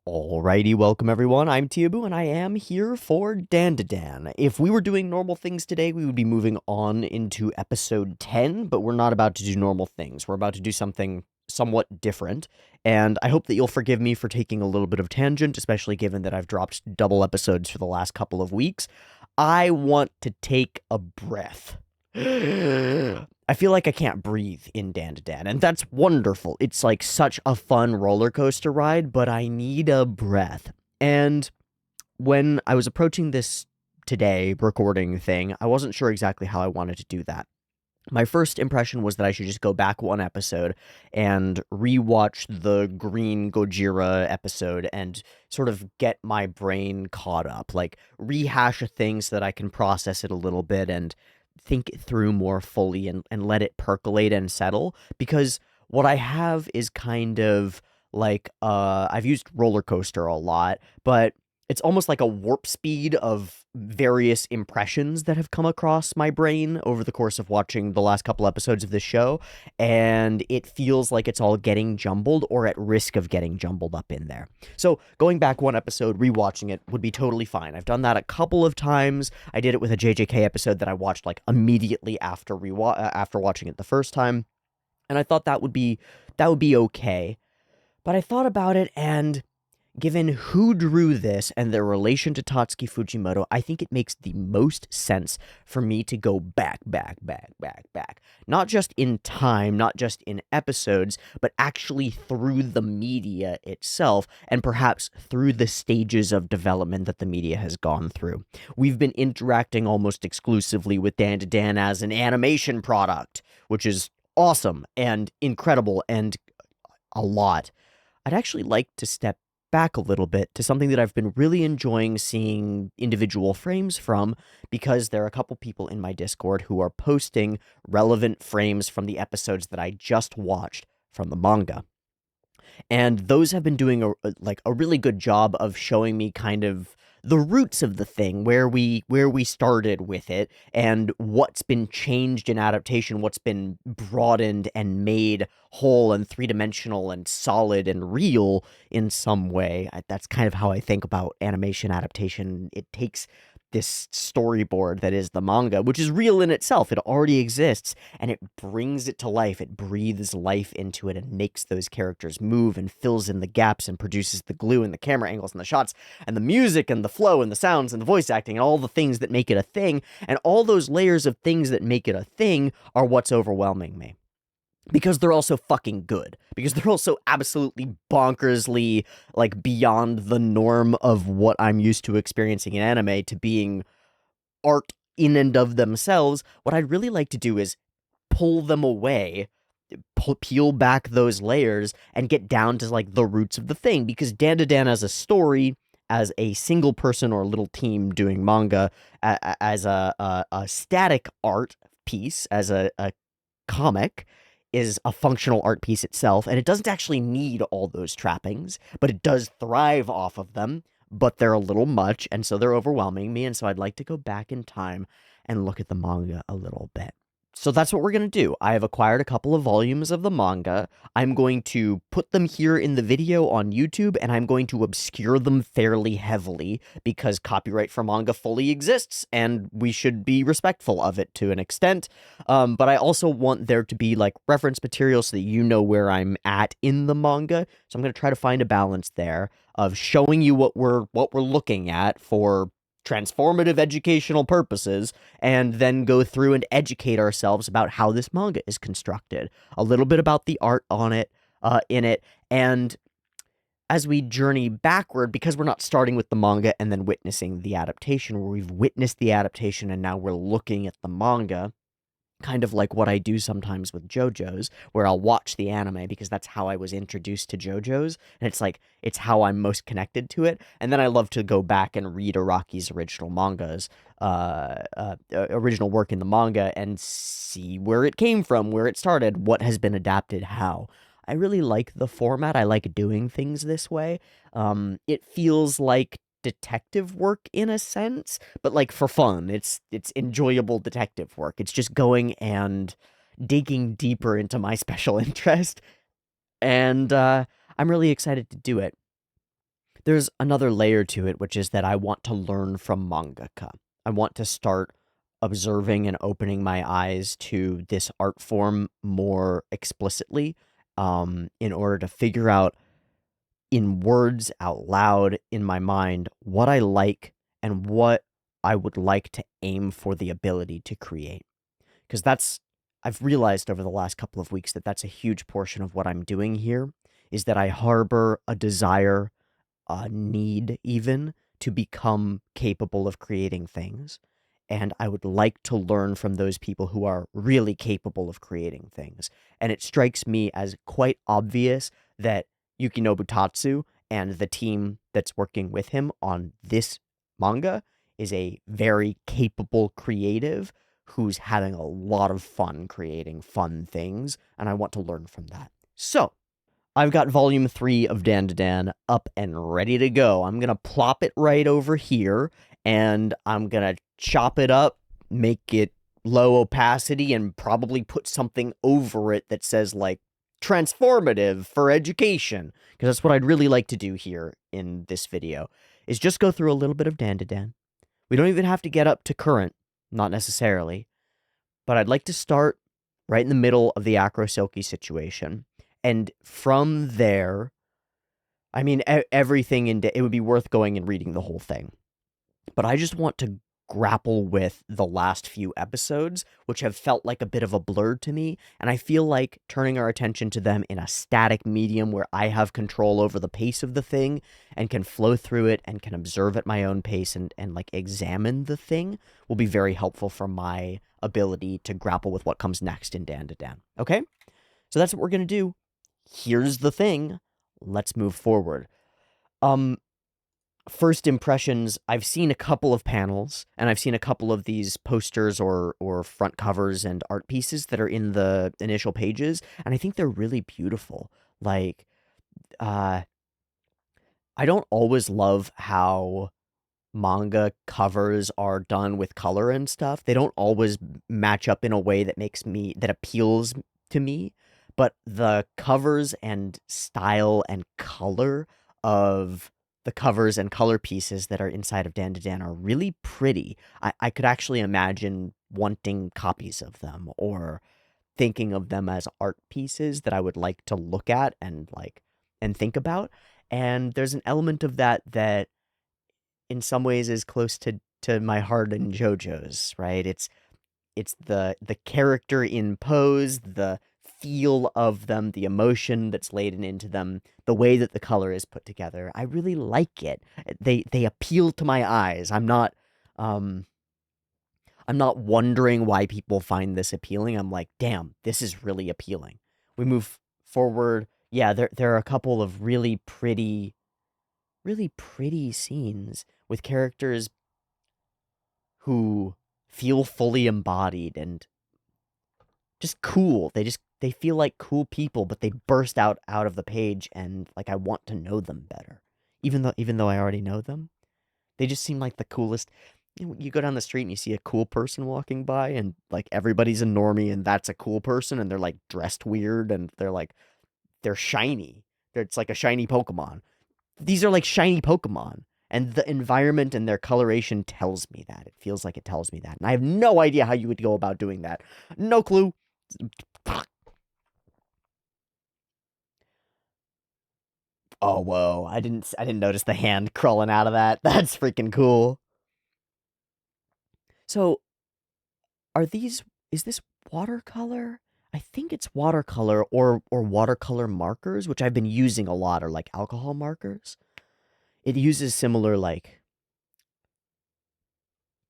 Alrighty, welcome everyone. I'm Teeaboo, and I am here for Dandadan. If we were doing normal things today, we would be moving on into episode 10, but we're not about to do normal things. We're about to do something somewhat different, and I hope that you'll forgive me for taking a little bit of tangent, especially given that I've dropped double episodes for the last couple of weeks. I want to take a breath. I feel like I can't breathe in Dandadan, and that's wonderful. It's like such a fun roller coaster ride, but I need a breath. And when I was approaching this today recording thing, I wasn't sure exactly how I wanted to do that. My first impression was that I should just go back one episode and rewatch the Green Gojira episode and sort of get my brain caught up, like rehash a thing so that I can process it a little bit and think it through more fully and let it percolate and settle. Because what I have is kind of like I've used roller coaster a lot, but it's almost like a warp speed of various impressions that have come across my brain over the course of watching the last couple episodes of this show, and it feels like it's all getting jumbled or at risk of getting jumbled up in there. So going back one episode, rewatching it would be totally fine. I've done that a couple of times. I did it with a JJK episode that I watched like immediately after after watching it the first time, and I thought that would be okay. But I thought about it, and given who drew this and their relation to Tatsuki Fujimoto, I think it makes the most sense for me to go back. Not just in time, not just in episodes, but actually through the media itself, and perhaps through the stages of development that the media has gone through. We've been interacting almost exclusively with Dandadan as an animation product, which is awesome and incredible and a lot. I'd actually like to step back a little bit to something that I've been really enjoying seeing individual frames from, because there are a couple people in my Discord who are posting relevant frames from the episodes that I just watched from the manga. And those have been doing a really good job of showing me kind of the roots of the thing, where we started with it, and what's been changed in adaptation, what's been broadened and made whole and three-dimensional and solid and real in some way. That's kind of how I think about animation adaptation. It takes this storyboard that is the manga, which is real in itself. It already exists, and it brings it to life. It breathes life into it and makes those characters move and fills in the gaps and produces the glue and the camera angles and the shots and the music and the flow and the sounds and the voice acting and all the things that make it a thing. And all those layers of things that make it a thing are what's overwhelming me, because they're also fucking good, because they're also absolutely bonkersly, like, beyond the norm of what I'm used to experiencing in anime to being art in and of themselves. What I'd really like to do is pull them away, peel back those layers, and get down to like the roots of the thing. Because Dandadan as a story, as a single person or little team doing manga, as a static art piece, as a comic, is a functional art piece itself, and it doesn't actually need all those trappings, but it does thrive off of them. But they're a little much, and so they're overwhelming me, and so I'd like to go back in time and look at the manga a little bit. So that's what we're going to do. I have acquired a couple of volumes of the manga. I'm going to put them here in the video on YouTube, and I'm going to obscure them fairly heavily, because copyright for manga fully exists, and we should be respectful of it to an extent. But I also want there to be like reference material so that you know where I'm at in the manga. So I'm going to try to find a balance there of showing you what we're looking at for transformative educational purposes, and then go through and educate ourselves about how this manga is constructed, a little bit about the art on it, in it, and as we journey backward, because we're not starting with the manga and then witnessing the adaptation, where we've witnessed the adaptation and now we're looking at the manga, kind of like what I do sometimes with JoJo's, where I'll watch the anime because that's how I was introduced to JoJo's, and it's like, it's how I'm most connected to it. And then I love to go back and read Araki's original mangas, original work in the manga, and see where it came from, where it started, what has been adapted, how. I really like the format. I like doing things this way. It feels like detective work in a sense, but like for fun. It's enjoyable detective work. It's just going and digging deeper into my special interest, and I'm really excited to do it. There's another layer to it, which is that I want to learn from mangaka. I want to start observing and opening my eyes to this art form more explicitly, in order to figure out in words out loud in my mind what I like and what I would like to aim for the ability to create. Because I've realized over the last couple of weeks that that's a huge portion of what I'm doing here, is that I harbor a desire, a need even, to become capable of creating things. And I would like to learn from those people who are really capable of creating things. And it strikes me as quite obvious that Yukinobu Tatsu and the team that's working with him on this manga is a very capable creative who's having a lot of fun creating fun things, and I want to learn from that. So, I've got volume 3 of Dandadan up and ready to go. I'm going to plop it right over here, and I'm going to chop it up, make it low opacity, and probably put something over it that says, like, transformative for education, because that's what I'd really like to do here in this video, is just go through a little bit of Dandadan. We don't even have to get up to current, not necessarily, but I'd like to start right in the middle of the Acro Silky situation. And from there, I mean, everything it would be worth going and reading the whole thing. But I just want to grapple with the last few episodes, which have felt like a bit of a blur to me. And I feel like turning our attention to them in a static medium where I have control over the pace of the thing and can flow through it and can observe at my own pace and like examine the thing will be very helpful for my ability to grapple with what comes next in Dandadan. Okay? So that's what we're going to do. Here's the thing. Let's move forward. First impressions, I've seen a couple of panels, and I've seen a couple of these posters or front covers and art pieces that are in the initial pages, and I think they're really beautiful. Like, I don't always love how manga covers are done with color and stuff. They don't always match up in a way that appeals to me, but the covers and style and color of the covers and color pieces that are inside of Dandadan are really pretty. I could actually imagine wanting copies of them or thinking of them as art pieces that I would like to look at and think about. And there's an element of that in some ways is close to my heart and JoJo's, right? It's the character in pose, the feel of them, the emotion that's laden into them, the way that the color is put together. I really like it. They appeal to my eyes. Um I'm not wondering why people find this appealing. I'm like, damn, this is really appealing. We move forward. Yeah, there are a couple of really pretty scenes with characters who feel fully embodied and just cool. They feel like cool people, but they burst out of the page and like I want to know them better. Even though I already know them, they just seem like the coolest. You go down the street and you see a cool person walking by and like everybody's a normie and that's a cool person and they're like dressed weird and they're shiny. It's like a shiny Pokemon. These are like shiny Pokemon. And the environment and their coloration tells me that. It feels like it tells me that. And I have no idea how you would go about doing that. No clue. Oh, whoa. I didn't notice the hand crawling out of that. That's freaking cool. So, is this watercolor? I think it's watercolor or watercolor markers, which I've been using a lot, or like alcohol markers. It uses similar like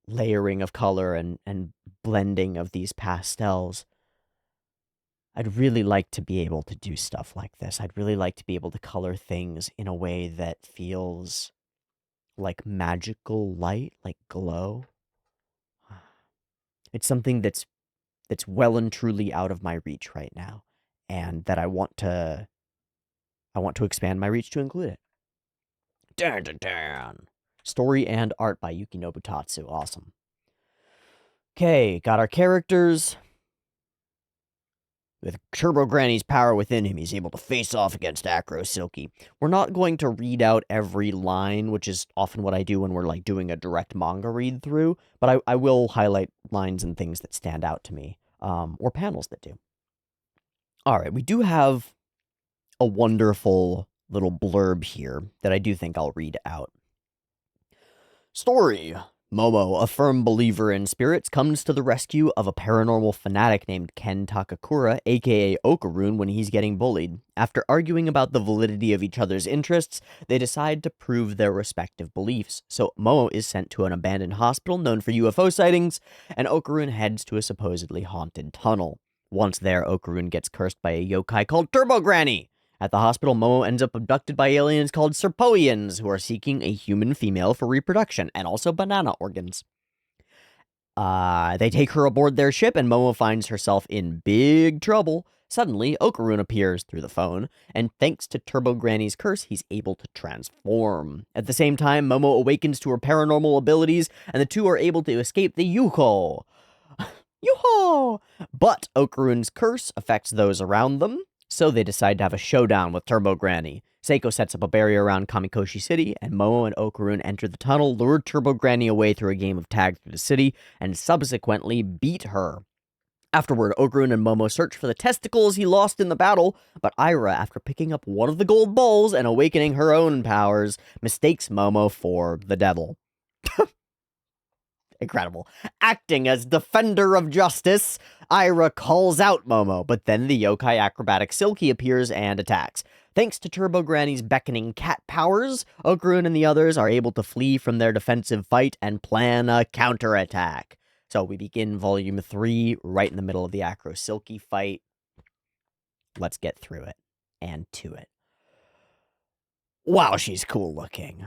layering of color and blending of these pastels. I'd really like to be able to do stuff like this. I'd really like to be able to color things in a way that feels like magical light, like glow. It's something that's well and truly out of my reach right now, and that I want to expand my reach to include it. Dun, dun, dun. Story and art by Yukinobu Tatsu. Awesome. Okay, got our characters. With Turbo Granny's power within him, he's able to face off against Acro Silky. We're not going to read out every line, which is often what I do when we're like doing a direct manga read through, but I will highlight lines and things that stand out to me, or panels that do. All right, we do have a wonderful little blurb here that I do think I'll read out. Story. Momo, a firm believer in spirits, comes to the rescue of a paranormal fanatic named Ken Takakura, aka Okarun, when he's getting bullied. After arguing about the validity of each other's interests, they decide to prove their respective beliefs. So Momo is sent to an abandoned hospital known for UFO sightings, and Okarun heads to a supposedly haunted tunnel. Once there, Okarun gets cursed by a yokai called Turbo Granny. At the hospital, Momo ends up abducted by aliens called Serpoians, who are seeking a human female for reproduction, and also banana organs. They take her aboard their ship, and Momo finds herself in big trouble. Suddenly, Okarun appears through the phone, and thanks to Turbo Granny's curse, he's able to transform. At the same time, Momo awakens to her paranormal abilities, and the two are able to escape the Yuho. Yuho! But Okarun's curse affects those around them, so they decide to have a showdown with Turbo Granny. Seiko sets up a barrier around Kamikoshi City, and Momo and Okarun enter the tunnel, lure Turbo Granny away through a game of tag through the city, and subsequently beat her. Afterward, Okarun and Momo search for the testicles he lost in the battle, but Ira, after picking up one of the gold balls and awakening her own powers, mistakes Momo for the devil. Incredible. Acting as defender of justice, Ira calls out Momo, but then the yokai acrobatic Silky appears and attacks. Thanks to Turbo Granny's beckoning cat powers, Okarun and the others are able to flee from their defensive fight and plan a counterattack. So we begin Volume 3 right in the middle of the Acro Silky fight. Let's get through it and to it. Wow, she's cool looking.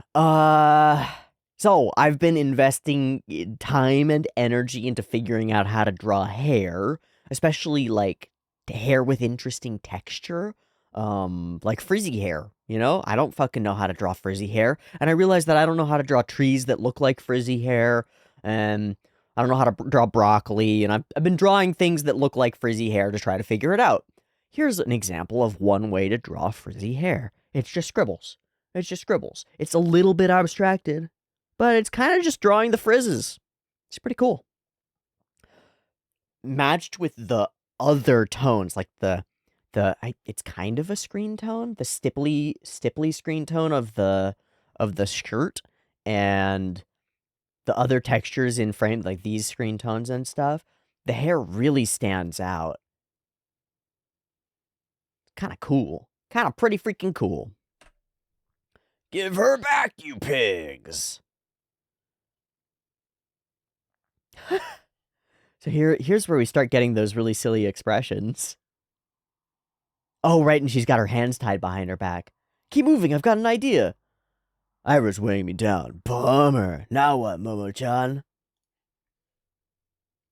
So, I've been investing time and energy into figuring out how to draw hair, especially, like, hair with interesting texture, like frizzy hair, you know? I don't fucking know how to draw frizzy hair, and I realized that I don't know how to draw trees that look like frizzy hair, and I don't know how to draw broccoli, and I've been drawing things that look like frizzy hair to try to figure it out. Here's an example of one way to draw frizzy hair. It's just scribbles. It's just scribbles. It's a little bit abstracted, but it's kind of just drawing the frizzes. It's pretty cool. Matched with the other tones, like it's kind of a screen tone, the stipply screen tone of the shirt, and the other textures in frame, like these screen tones and stuff. The hair really stands out. Kind of cool. Kind of pretty freaking cool. Give her back, you pigs! So here's where we start getting those really silly expressions. Oh, right, and she's got her hands tied behind her back. Keep moving, I've got an idea. Ira's weighing me down. Bummer. Now what, Momo-chan?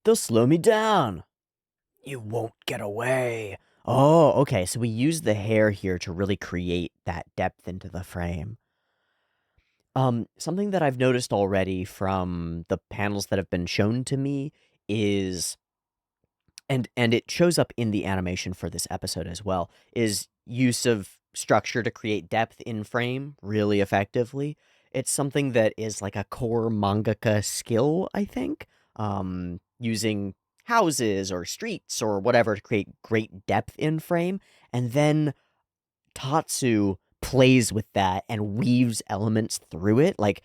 They'll slow me down. You won't get away. Oh, okay, so we use the hair here to really create that depth into the frame. Something that I've noticed already from the panels that have been shown to me is, and it shows up in the animation for this episode as well, is use of structure to create depth in frame really effectively. It's something that is like a core mangaka skill, I think. Using houses or streets or whatever to create great depth in frame, and then Tatsu plays with that and weaves elements through it. Like,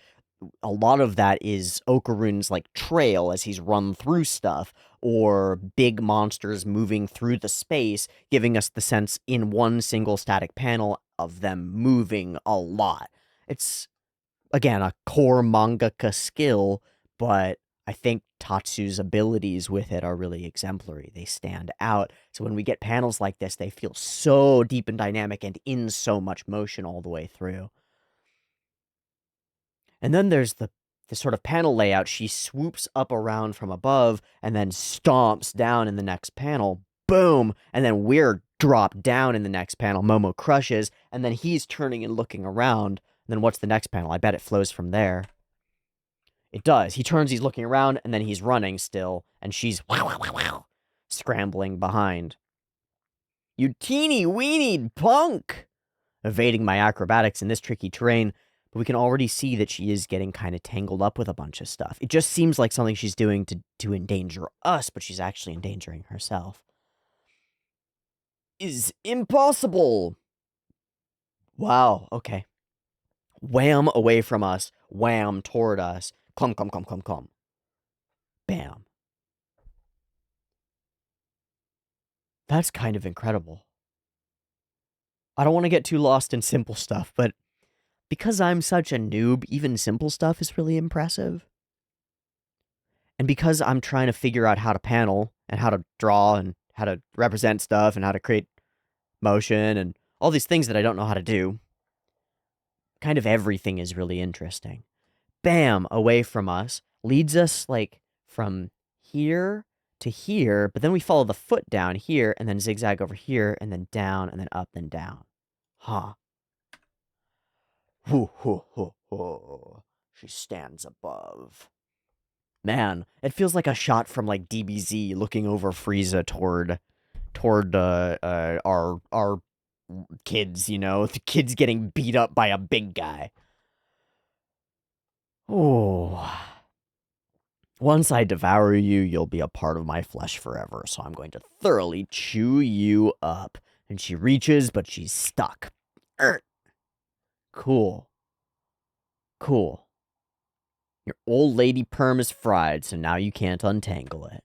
a lot of that is Okarun's, like, trail as he's run through stuff, or big monsters moving through the space, giving us the sense in one single static panel of them moving a lot. It's, again, a core mangaka skill, but I think Tatsu's abilities with it are really exemplary. They stand out. So when we get panels like this, they feel so deep and dynamic and in so much motion all the way through. And then there's the sort of panel layout. She swoops up around from above and then stomps down in the next panel. Boom! And then we're dropped down in the next panel. Momo crushes, and then he's turning and looking around. And then what's the next panel? I bet it flows from there. It does. He turns, he's looking around, and then he's running still, and she's scrambling behind. You teeny weeny punk! Evading my acrobatics in this tricky terrain, but we can already see that she is getting kind of tangled up with a bunch of stuff. It just seems like something she's doing to endanger us, but she's actually endangering herself. Is impossible! Wow, okay. Wham away from us, wham toward us. Clum, clum, clum, clum, clum. Bam. That's kind of incredible. I don't want to get too lost in simple stuff, but because I'm such a noob, even simple stuff is really impressive. And because I'm trying to figure out how to panel and how to draw and how to represent stuff and how to create motion and all these things that I don't know how to do, kind of everything is really interesting. Bam, away from us, leads us like from here to here, but then we follow the foot down here and then zigzag over here and then down and then up and down. Huh. Hoo, hoo, hoo, hoo. She stands above. Man, it feels like a shot from like DBZ looking over Frieza toward our kids, you know, the kids getting beat up by a big guy. Oh. Once I devour you, you'll be a part of my flesh forever, so I'm going to thoroughly chew you up. And she reaches, but she's stuck. Cool. Cool. Your old lady perm is fried, so now you can't untangle it.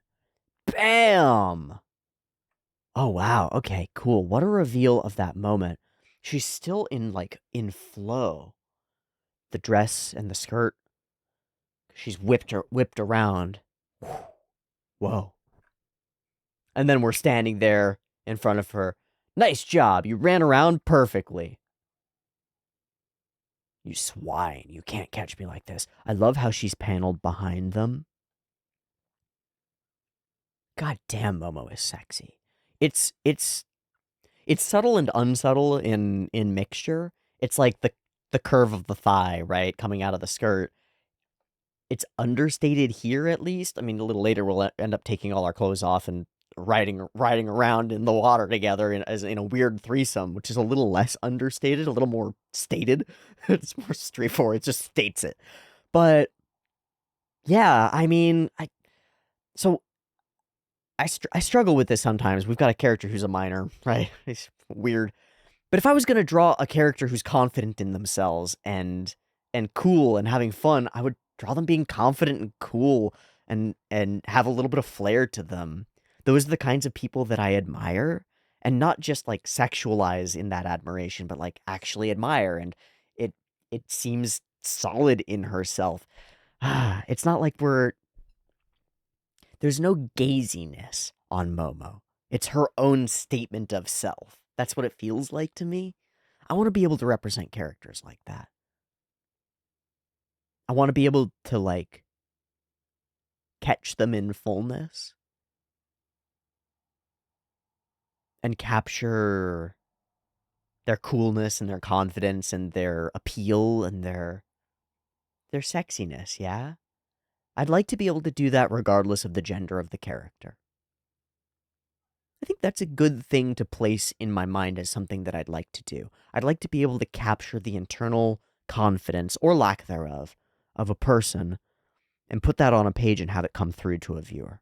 Bam! Oh, wow. Okay, cool. What a reveal of that moment. She's still in flow. The dress and the skirt. She's whipped around. Whoa. And then we're standing there in front of her. Nice job. You ran around perfectly. You swine. You can't catch me like this. I love how she's paneled behind them. God damn, Momo is sexy. It's subtle and unsubtle in mixture. It's like the curve of the thigh, right, coming out of the skirt. It's understated here, at least. I mean, a little later we'll end up taking all our clothes off and riding around in the water together as in a weird threesome, which is a little less understated, a little more stated. It's more straightforward. It just states it. But yeah, I mean, I struggle with this sometimes. We've got a character who's a minor, right? It's weird. But if I was going to draw a character who's confident in themselves and cool and having fun, I would draw them being confident and cool and have a little bit of flair to them. Those are the kinds of people that I admire, and not just like sexualize in that admiration, but like actually admire. And it seems solid in herself. It's not like there's no gaziness on Momo. It's her own statement of self. That's what it feels like to me. I want to be able to represent characters like that. I want to be able to, like, catch them in fullness and capture their coolness and their confidence and their appeal and their sexiness, yeah? I'd like to be able to do that regardless of the gender of the character. I think that's a good thing to place in my mind as something that I'd like to do. I'd like to be able to capture the internal confidence, or lack thereof, of a person and put that on a page and have it come through to a viewer.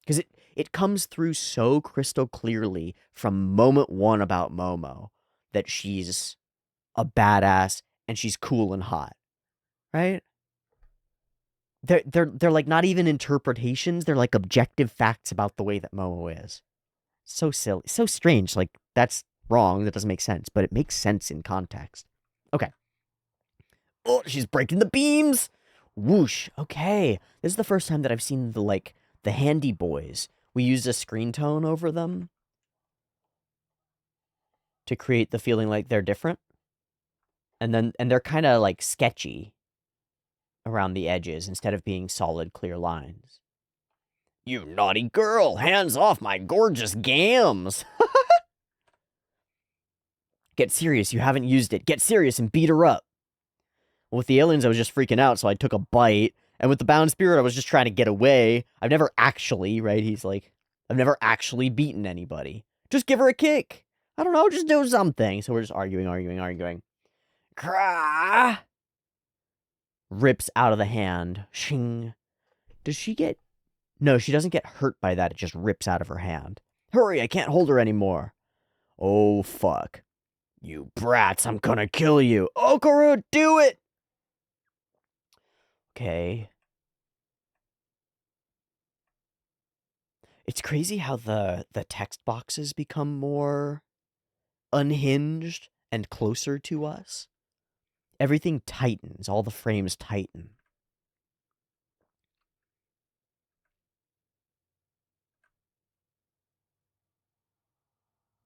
Because it comes through so crystal clearly from moment one about Momo that she's a badass and she's cool and hot, right? They're like not even interpretations, they're like objective facts about the way that Momo is. So silly, so strange. Like, that's wrong. That doesn't make sense, but it makes sense in context. Okay. Oh, she's breaking the beams. Whoosh. Okay. This is the first time that I've seen the handy boys. We used a screen tone over them to create the feeling like they're different. And they're kind of like sketchy around the edges instead of being solid, clear lines. You naughty girl, hands off my gorgeous gams. Get serious, you haven't used it. Get serious and beat her up. Well, with the aliens, I was just freaking out, so I took a bite. And with the bound spirit, I was just trying to get away. I've never actually, right? He's like, I've never actually beaten anybody. Just give her a kick. I don't know, just do something. So we're just arguing. Krah! Rips out of the hand. Shing. Does she get... No, she doesn't get hurt by that. It just rips out of her hand. Hurry, I can't hold her anymore. Oh, fuck. You brats, I'm gonna kill you. Okaru, do it! Okay. It's crazy how the text boxes become more unhinged and closer to us. Everything tightens. All the frames tighten.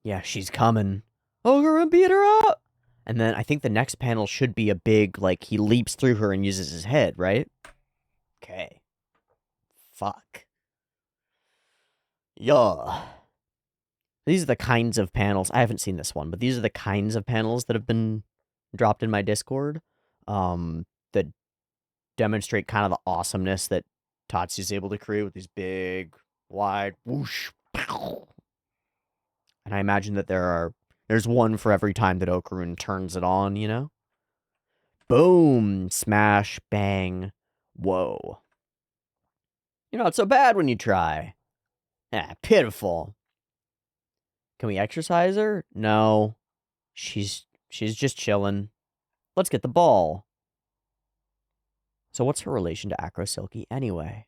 Yeah, she's coming. Okaru, beat her up! And then I think the next panel should be a big, like, he leaps through her and uses his head, right? Okay. Fuck. Yeah. These are the kinds of panels. I haven't seen this one, but these are the kinds of panels that have been dropped in my Discord that demonstrate kind of the awesomeness that Tatsu's able to create with these big, wide, whoosh, pow. And I imagine that there's one for every time that Okarun turns it on, you know? Boom, smash, bang, whoa. You're not so bad when you try. Ah, pitiful. Can we exercise her? No. She's just chilling. Let's get the ball. So what's her relation to Acro Silky anyway?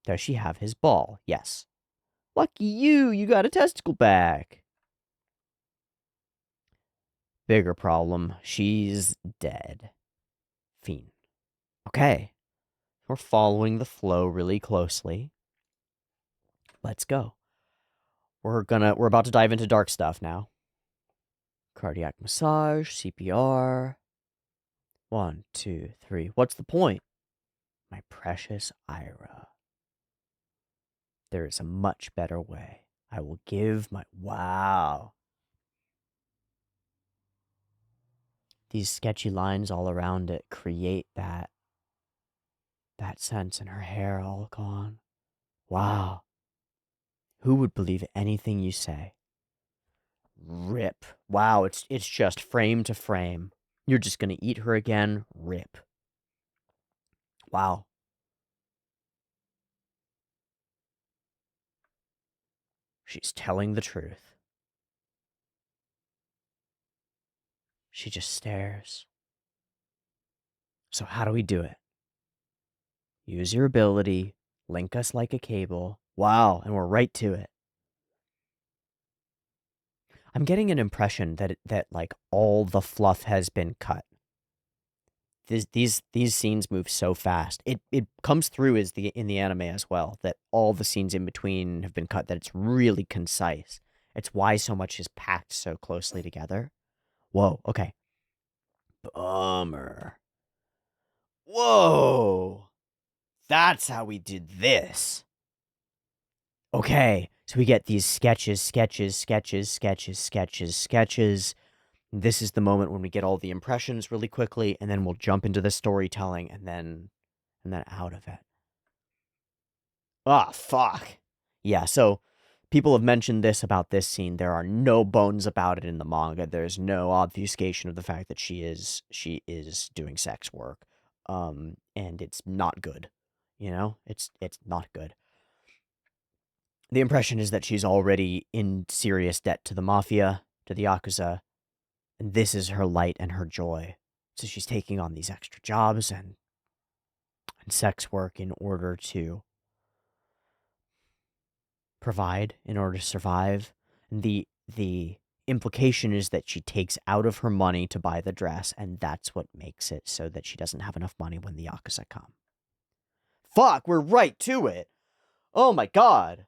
Does she have his ball? Yes. Lucky you got a testicle back. Bigger problem, she's dead. Fiend. Okay. We're following the flow really closely. Let's go. We're about to dive into dark stuff now. Cardiac massage, CPR. 1, 2, 3. What's the point? My precious Ira. There is a much better way. I will give my... Wow. These sketchy lines all around it create that sense, and her hair all gone. Wow. Who would believe anything you say? Rip. Wow, it's just frame to frame. You're just gonna eat her again? Rip. Wow. She's telling the truth. She just stares. So how do we do it? Use your ability, link us like a cable. Wow, and we're right to it. I'm getting an impression that like all the fluff has been cut. These scenes move so fast. It comes through in the anime as well, that all the scenes in between have been cut, that it's really concise. It's why so much is packed so closely together. Whoa, okay. Bummer. Whoa. That's how we did this. Okay, so we get these sketches. This is the moment when we get all the impressions really quickly, and then we'll jump into the storytelling, and then out of it. Ah, fuck. Yeah, so people have mentioned this about this scene. There are no bones about it in the manga. There's no obfuscation of the fact that she is doing sex work. And it's not good. You know? It's not good. The impression is that she's already in serious debt to the mafia, to the Yakuza, and this is her light and her joy. So she's taking on these extra jobs and sex work in order to provide, in order to survive. And the implication is that she takes out of her money to buy the dress, and that's what makes it so that she doesn't have enough money when the Yakuza come. Fuck, we're right to it. Oh my god.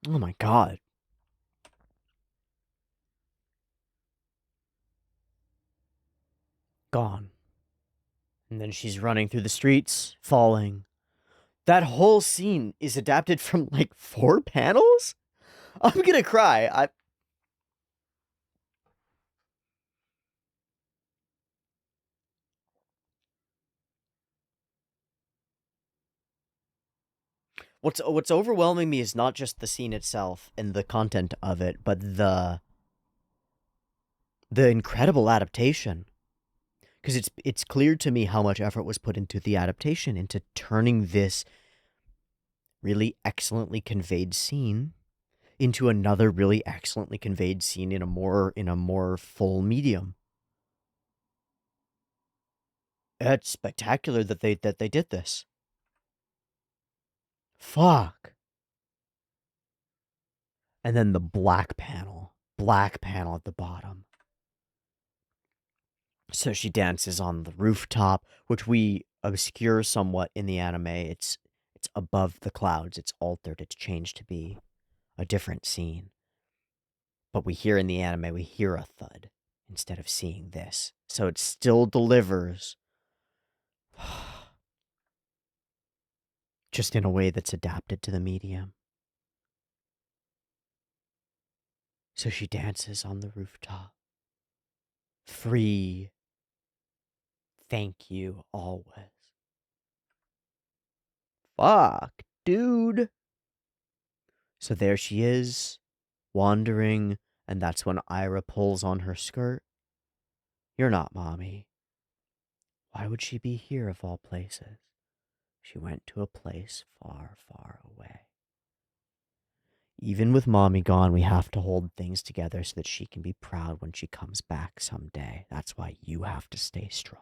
Oh my god. Gone. And then she's running through the streets, falling. That whole scene is adapted from like 4 panels? I'm gonna cry. What's overwhelming me is not just the scene itself and the content of it, but the incredible adaptation. Because it's clear to me how much effort was put into the adaptation, into turning this really excellently conveyed scene into another really excellently conveyed scene in a more full medium. It's spectacular that they did this. Fuck. And then the black panel at the bottom. So she dances on the rooftop, which we obscure somewhat in the anime. It's above the clouds. It's altered. It's changed to be a different scene. But we hear in the anime, we hear a thud instead of seeing this. So it still delivers, just in a way that's adapted to the medium. So she dances on the rooftop. Free. Thank you always. Fuck, dude. So there she is, wandering, and that's when Ira pulls on her skirt. You're not Mommy. Why would she be here of all places? She went to a place far, far away. Even with Mommy gone, we have to hold things together so that she can be proud when she comes back someday. That's why you have to stay strong.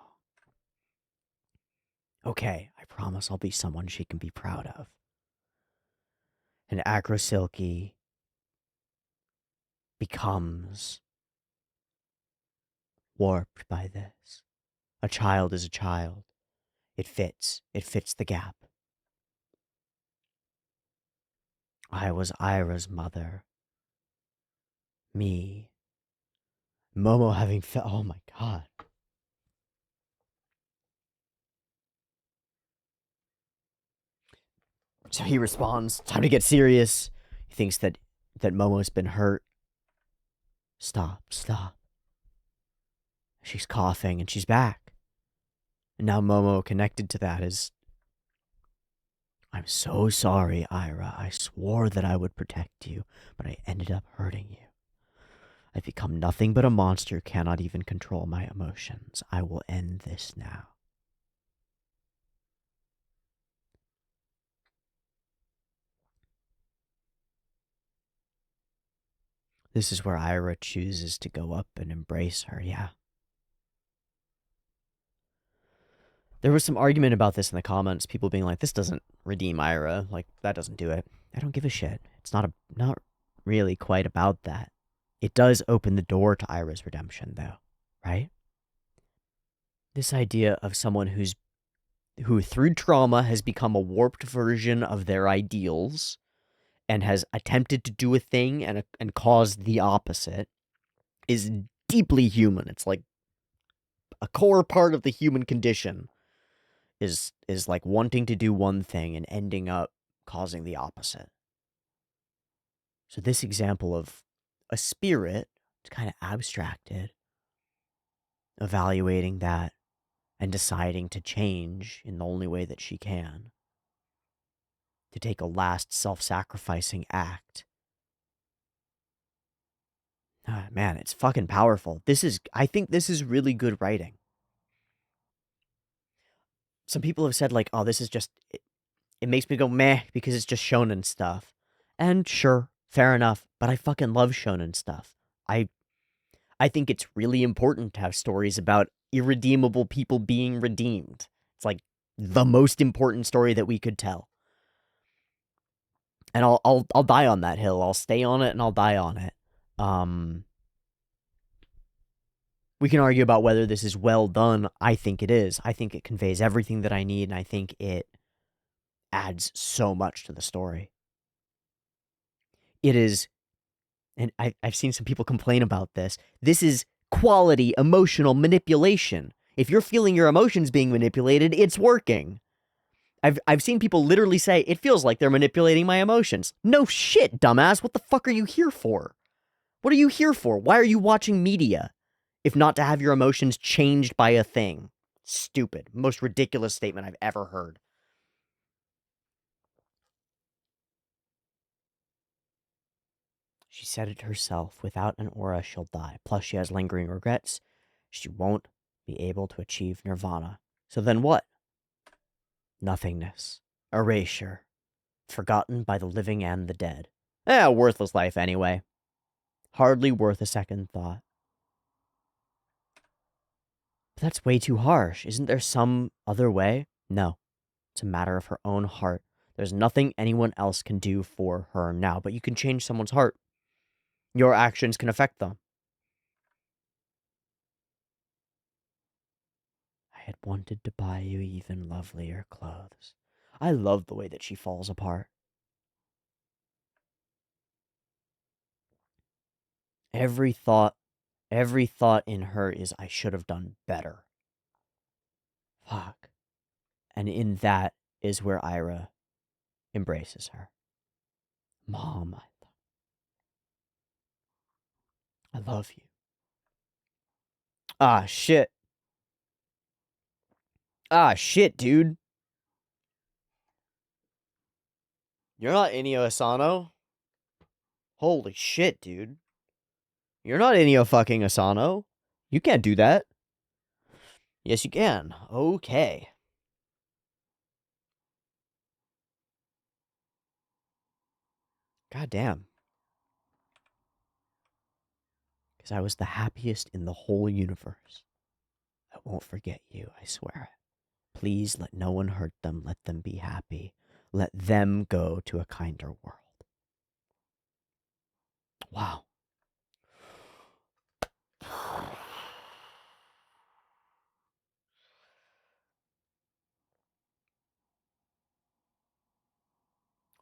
Okay, I promise I'll be someone she can be proud of. And Acro Silky becomes warped by this. A child is a child. It fits. It fits the gap. I was Ira's mother. Me. Momo having oh my god. So he responds, time to get serious. He thinks that Momo's been hurt. Stop. She's coughing and she's back. And now Momo, connected to that, is, I'm so sorry, Ira. I swore that I would protect you, but I ended up hurting you. I've become nothing but a monster, cannot even control my emotions. I will end this now. This is where Ira chooses to go up and embrace her, yeah. There was some argument about this in the comments, people being like, this doesn't redeem Ira, like, that doesn't do it. I don't give a shit. It's not really quite about that. It does open the door to Ira's redemption, though, right? This idea of someone who through trauma has become a warped version of their ideals and has attempted to do a thing and caused the opposite is deeply human. It's like a core part of the human condition is like wanting to do one thing and ending up causing the opposite. So this example of a spirit, it's kind of abstracted, evaluating that and deciding to change in the only way that she can, to take a last self-sacrificing act. Ah, man, it's fucking powerful. I think this is really good writing. Some people have said, like, oh, this is just, it makes me go meh because it's just shonen stuff. And sure, fair enough, but I fucking love shonen stuff. I think it's really important to have stories about irredeemable people being redeemed. It's like the most important story that we could tell. And I'll die on that hill. I'll stay on it and I'll die on it. We can argue about whether this is well done. I think it is. I think it conveys everything that I need, and I think it adds so much to the story. It is, and I've seen some people complain about this. This is quality emotional manipulation. If you're feeling your emotions being manipulated, it's working. I've seen people literally say, it feels like they're manipulating my emotions. No shit, dumbass. What the fuck are you here for? What are you here for? Why are you watching media? If not to have your emotions changed by a thing. Stupid. Most ridiculous statement I've ever heard. She said it herself. Without an aura, she'll die. Plus, she has lingering regrets. She won't be able to achieve nirvana. So then what? Nothingness. Erasure. Forgotten by the living and the dead. A worthless life anyway. Hardly worth a second thought. But that's way too harsh. Isn't there some other way? No. It's a matter of her own heart. There's nothing anyone else can do for her now, but you can change someone's heart. Your actions can affect them. I had wanted to buy you even lovelier clothes. I love the way that she falls apart. Every thought in her is, I should have done better. Fuck. And in that is where Ira embraces her. Mom, I love you. Ah, shit. Ah, shit, dude. You're not Inio Asano? Holy shit, dude. You're not Inio fucking Asano. You can't do that. Yes, you can. Okay. God damn. Because I was the happiest in the whole universe. I won't forget you, I swear it. Please let no one hurt them. Let them be happy. Let them go to a kinder world. Wow.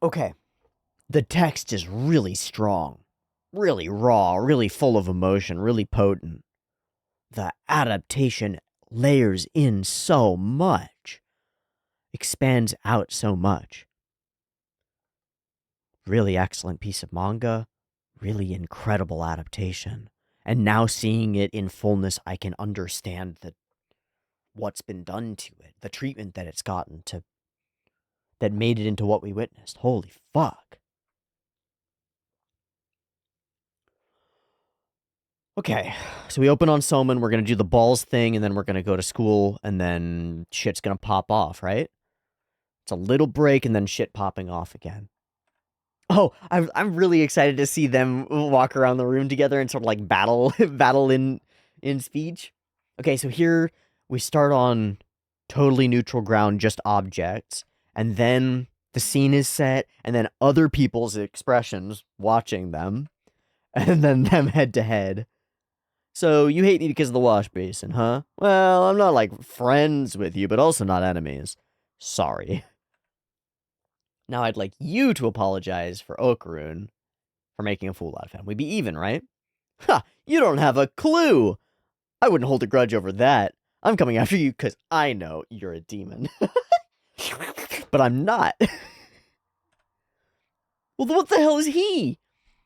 Okay. The text is really strong, really raw, really full of emotion, really potent. The adaptation layers in so much, expands out so much. Really excellent piece of manga, really incredible adaptation. And now seeing it in fullness, I can understand what's been done to it, the treatment that it's gotten that made it into what we witnessed. Holy fuck. Okay, so we open on Soman, we're gonna do the balls thing, and then we're gonna go to school, and then shit's gonna pop off, right? It's a little break, and then shit popping off again. Oh, I'm really excited to see them walk around the room together and sort of like battle in speech. Okay, so here we start on totally neutral ground, just objects, and then the scene is set, and then other people's expressions watching them, and then them head to head. So, you hate me because of the wash basin, huh? Well, I'm not like friends with you, but also not enemies. Sorry. Now I'd like you to apologize for Okarun for making a fool out of him. We'd be even, right? Ha! You don't have a clue! I wouldn't hold a grudge over that. I'm coming after you because I know you're a demon. But I'm not. Well, what the hell is he?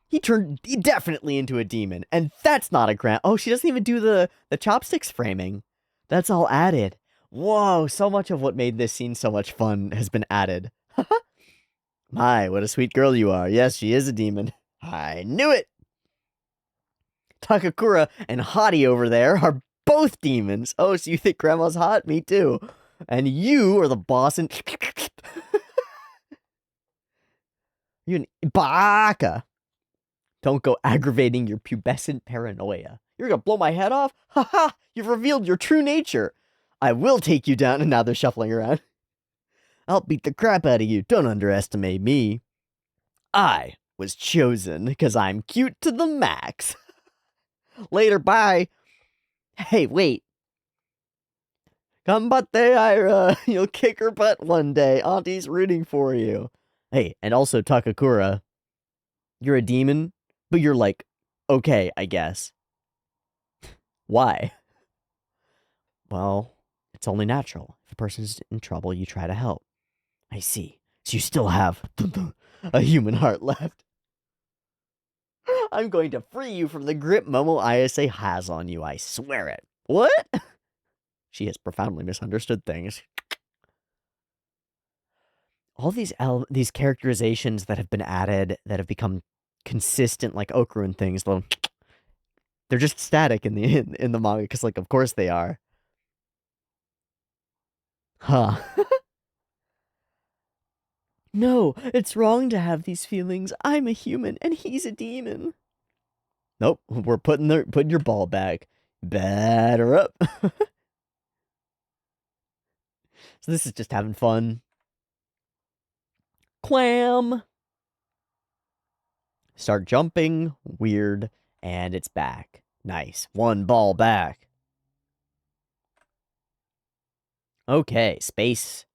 He turned definitely into a demon, and that's not a grant. Oh, she doesn't even do the chopsticks framing. That's all added. Whoa, so much of what made this scene so much fun has been added. My, what a sweet girl you are. Yes, she is a demon. I knew it! Takakura and Hottie over there are both demons. Oh, so you think Grandma's hot? Me too. And you are the boss and... You're an baka. Don't go aggravating your pubescent paranoia. You're gonna blow my head off? Ha ha! You've revealed your true nature. I will take you down, and now they're shuffling around. I'll beat the crap out of you. Don't underestimate me. I was chosen because I'm cute to the max. Later, bye. Hey, wait. Combate, Ira. You'll kick her butt one day. Auntie's rooting for you. Hey, and also Takakura. You're a demon, but you're like, okay, I guess. Why? Well, it's only natural. If a person's in trouble, you try to help. I see. So you still have a human heart left. I'm going to free you from the grip Momo Ayase has on you, I swear it. What? She has profoundly misunderstood things. All these characterizations that have been added, that have become consistent like Okarun things. They're just static in the manga because like of course they are. Huh. No, it's wrong to have these feelings. I'm a human and he's a demon. Nope, we're putting your ball back. Batter up. So this is just having fun. Clam. Start jumping. Weird. And it's back. Nice. One ball back. Okay, space.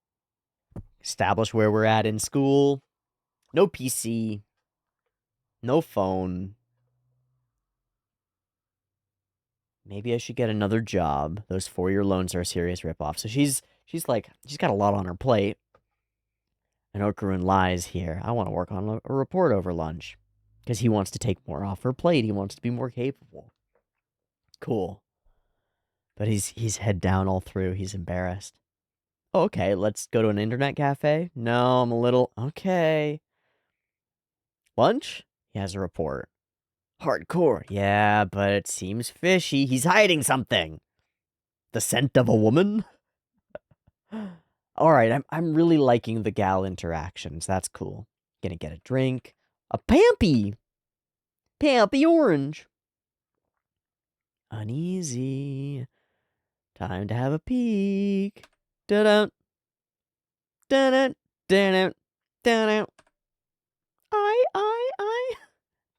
Establish where we're at in school. No PC. No phone. Maybe I should get another job. Those 4-year loans are a serious ripoff. So she's got a lot on her plate. And Okarun lies here. I want to work on a report over lunch. Because he wants to take more off her plate. He wants to be more capable. Cool. But he's head down all through. He's embarrassed. Oh, okay, let's go to an internet cafe. No, I'm a little... Okay. Lunch? He has a report. Hardcore. Yeah, but it seems fishy. He's hiding something. The scent of a woman? Alright, I'm really liking the gal interactions. That's cool. Gonna get a drink. A Pampy! Pampy orange. Uneasy. Time to have a peek. Da-dun. Da-dun. Da-dun. Da-dun. I.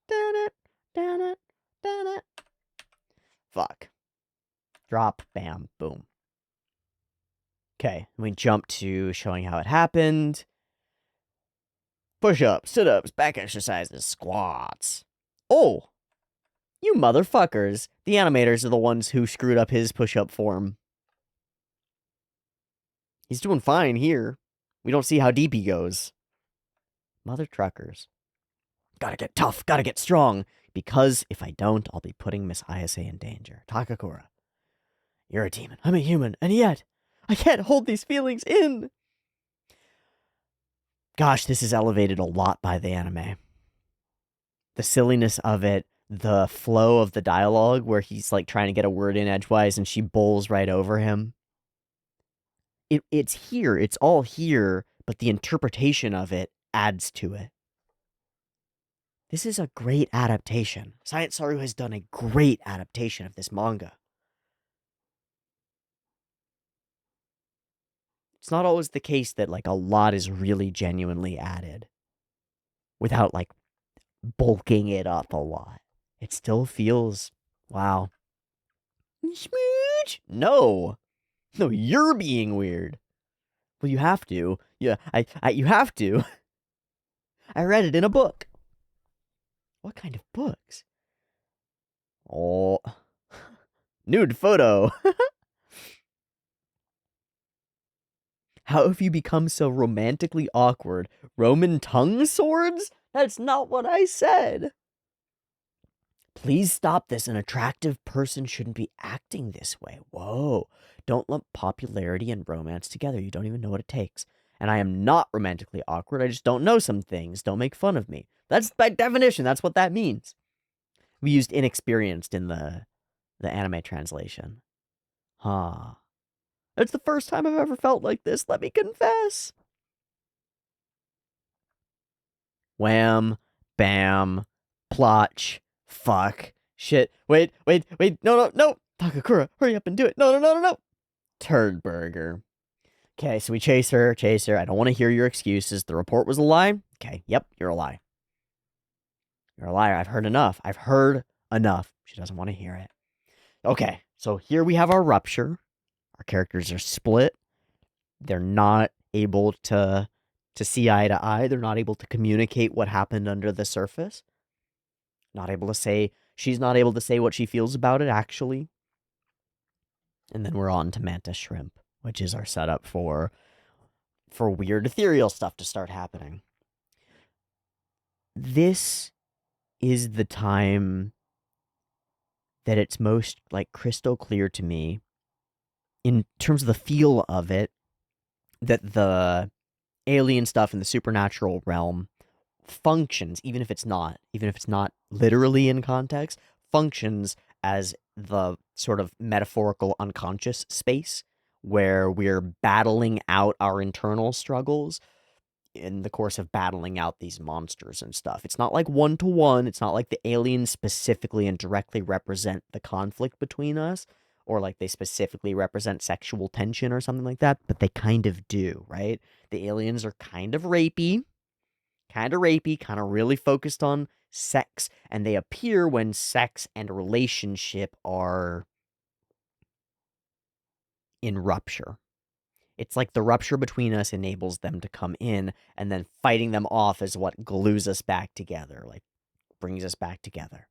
Da-dun. Da-dun. Da-dun. Fuck. Drop. Bam. Boom. Okay, we jump to showing how it happened. Push-ups, sit-ups, back exercises, squats. Oh! You motherfuckers. The animators are the ones who screwed up his push-up form. He's doing fine here. We don't see how deep he goes. Mother truckers. Gotta get tough, gotta get strong. Because if I don't, I'll be putting Miss Ayase in danger. Takakura. You're a demon. I'm a human. And yet, I can't hold these feelings in. Gosh, this is elevated a lot by the anime. The silliness of it, the flow of the dialogue where he's like trying to get a word in edgewise and she bowls right over him. It's here, it's all here, but the interpretation of it adds to it. This is a great adaptation. Science Saru has done a great adaptation of this manga. It's not always the case that like a lot is really genuinely added without like bulking it up a lot. It still feels, wow. Smooch? No. No, you're being weird. Well, you have to. Yeah, you have to. I read it in a book. What kind of books? Oh. Nude photo. How have you become so romantically awkward? Roman tongue swords? That's not what I said. Please stop this. An attractive person shouldn't be acting this way. Whoa. Don't lump popularity and romance together. You don't even know what it takes. And I am not romantically awkward. I just don't know some things. Don't make fun of me. That's by definition. That's what that means. We used inexperienced in the anime translation. Huh. It's the first time I've ever felt like this. Let me confess. Wham. Bam. Plotch. Fuck. Shit. Wait. No. Takakura, hurry up and do it. No. Turd burger. Okay, so we chase her. I don't want to hear your excuses. The report was a lie? Okay, yep, you're a lie. You're a liar. I've heard enough. She doesn't want to hear it. Okay, so here we have our rupture. Our characters are split. They're not able to see eye to eye. They're not able to communicate what happened under the surface. She's not able to say what she feels about it, actually. And then we're on to Mantis Shrimp, which is our setup for weird ethereal stuff to start happening. This is the time that it's most, like, crystal clear to me, in terms of the feel of it, that the alien stuff in the supernatural realm functions, even if it's not literally in context, functions as the sort of metaphorical unconscious space where we're battling out our internal struggles in the course of battling out these monsters and stuff. It's not like one to one. It's not like the aliens specifically and directly represent the conflict between us, or like they specifically represent sexual tension or something like that, but they kind of do, right? The aliens are kind of really focused on sex, and they appear when sex and relationship are in rupture. It's like the rupture between us enables them to come in, and then fighting them off is what glues us back together, like brings us back together.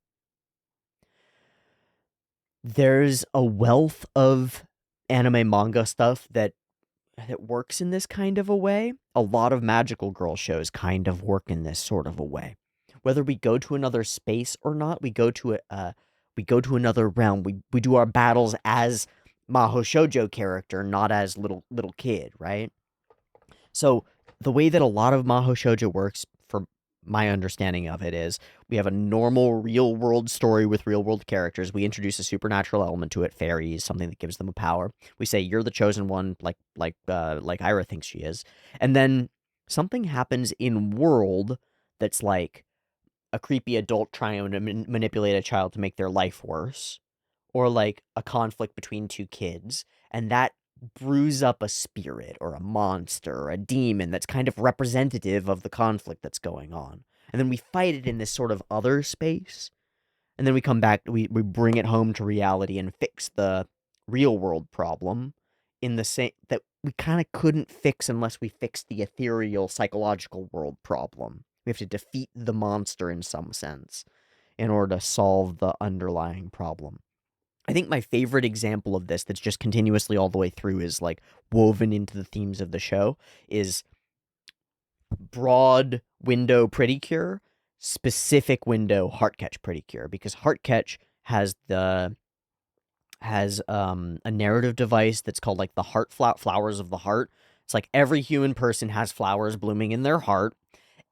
There's a wealth of anime manga stuff that works in this kind of a way. A lot of magical girl shows kind of work in this sort of a way. Whether we go to another space or not, we go to another realm. We do our battles as Maho Shoujo character, not as little kid, right? So the way that a lot of Maho Shoujo works, from my understanding of it, is we have a normal real world story with real world characters. We introduce a supernatural element to it, fairies, something that gives them a power. We say you're the chosen one, like Ira thinks she is, and then something happens in world that's like a creepy adult trying to manipulate a child to make their life worse, or like a conflict between two kids, and that brews up a spirit or a monster or a demon that's kind of representative of the conflict that's going on. And then we fight it in this sort of other space. And then we come back, we bring it home to reality and fix the real world problem in the same that we kind of couldn't fix unless we fixed the ethereal psychological world problem. We have to defeat the monster in some sense in order to solve the underlying problem. I think my favorite example of this that's just continuously all the way through is like woven into the themes of the show is broad window Pretty Cure, specific window Heartcatch Pretty Cure, because Heartcatch has a narrative device that's called like the flowers of the heart. It's like every human person has flowers blooming in their heart,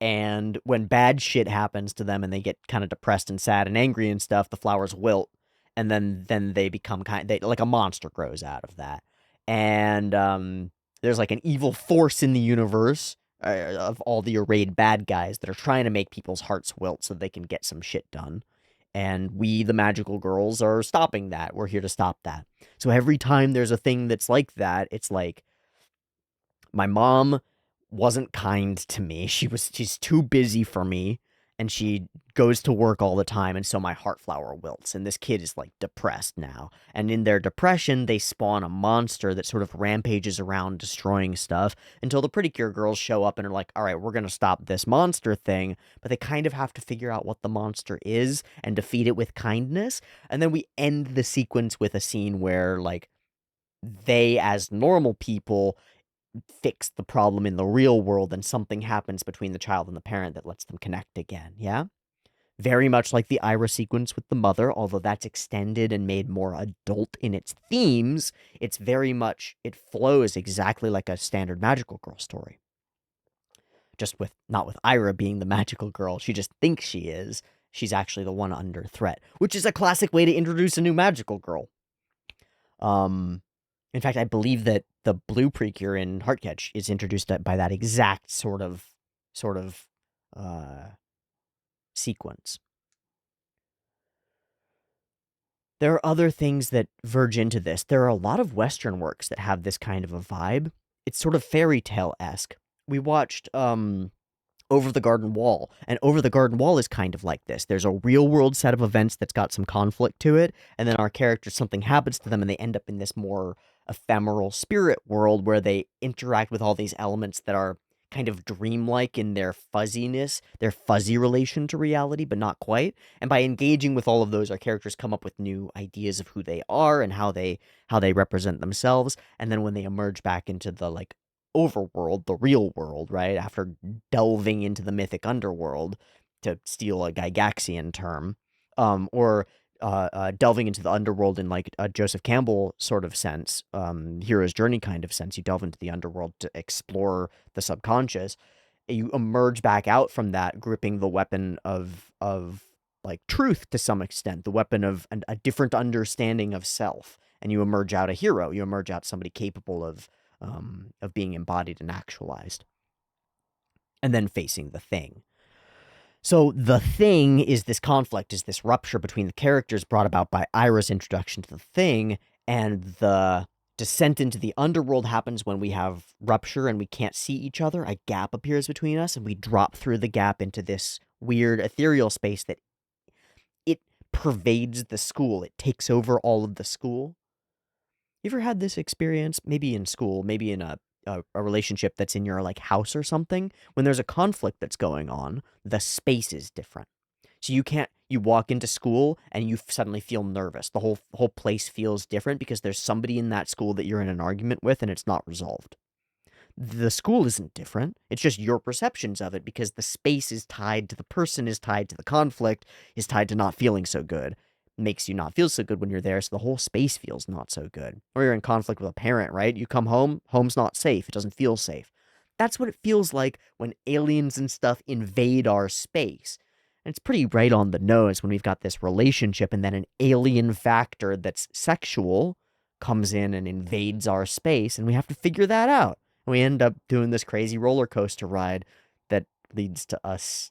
and when bad shit happens to them and they get kind of depressed and sad and angry and stuff, the flowers wilt, and then they become like a monster grows out of that. And there's like an evil force in the universe of all the arrayed bad guys that are trying to make people's hearts wilt so they can get some shit done. And we, the magical girls, are stopping that. We're here to stop that. So every time there's a thing that's like that, it's like my mom wasn't kind to me. She's too busy for me, and she goes to work all the time, and so my heart flower wilts, and this kid is like depressed now. And in their depression, they spawn a monster that sort of rampages around destroying stuff until the Pretty Cure girls show up and are like, all right, we're going to stop this monster thing, but they kind of have to figure out what the monster is and defeat it with kindness. And then we end the sequence with a scene where like they, as normal people, fix the problem in the real world, and something happens between the child and the parent that lets them connect again. Yeah? Very much like the Ira sequence with the mother, although that's extended and made more adult in its themes. It's very much, it flows exactly like a standard magical girl story. Just with, not with Ira being the magical girl. She just thinks she is. She's actually the one under threat, which is a classic way to introduce a new magical girl. In fact, I believe that the blue precure in Heartcatch is introduced by that exact sort of sequence. There are other things that verge into this. There are a lot of Western works that have this kind of a vibe. It's sort of fairy tale-esque. We watched Over the Garden Wall, and Over the Garden Wall is kind of like this. There's a real world set of events that's got some conflict to it, and then our characters, something happens to them, and they end up in this more ephemeral spirit world where they interact with all these elements that are kind of dreamlike in their fuzziness, their fuzzy relation to reality, but not quite. And by engaging with all of those, our characters come up with new ideas of who they are and how they represent themselves. And then when they emerge back into the like overworld, the real world, right, after delving into the mythic underworld, to steal a Gygaxian term, or delving into the underworld in like a Joseph Campbell sort of sense, hero's journey kind of sense. You delve into the underworld to explore the subconscious. you emerge back out from that, gripping the weapon of like truth to some extent, the weapon of a different understanding of self, and you emerge out a hero. You emerge out somebody capable of being embodied and actualized, and then facing the thing. So the thing is this conflict, is this rupture between the characters brought about by Ira's introduction to the thing, and the descent into the underworld happens when we have rupture and we can't see each other. A gap appears between us, and we drop through the gap into this weird ethereal space that it pervades the school. It takes over all of the school. You ever had this experience, maybe in school, maybe in a relationship that's in your like house or something? When there's a conflict that's going on, the space is different. So you walk into school and you suddenly feel nervous. The whole place feels different because there's somebody in that school that you're in an argument with and it's not resolved. The school isn't different. It's just your perceptions of it, because the space is tied to the person, is tied to the conflict, is tied to not feeling so good. Makes you not feel so good when you're there, so the whole space feels not so good. Or you're in conflict with a parent, right? You come home, home's not safe. It doesn't feel safe. That's what it feels like when aliens and stuff invade our space. And it's pretty right on the nose when we've got this relationship and then an alien factor that's sexual comes in and invades our space, and we have to figure that out. And we end up doing this crazy roller coaster ride that leads to us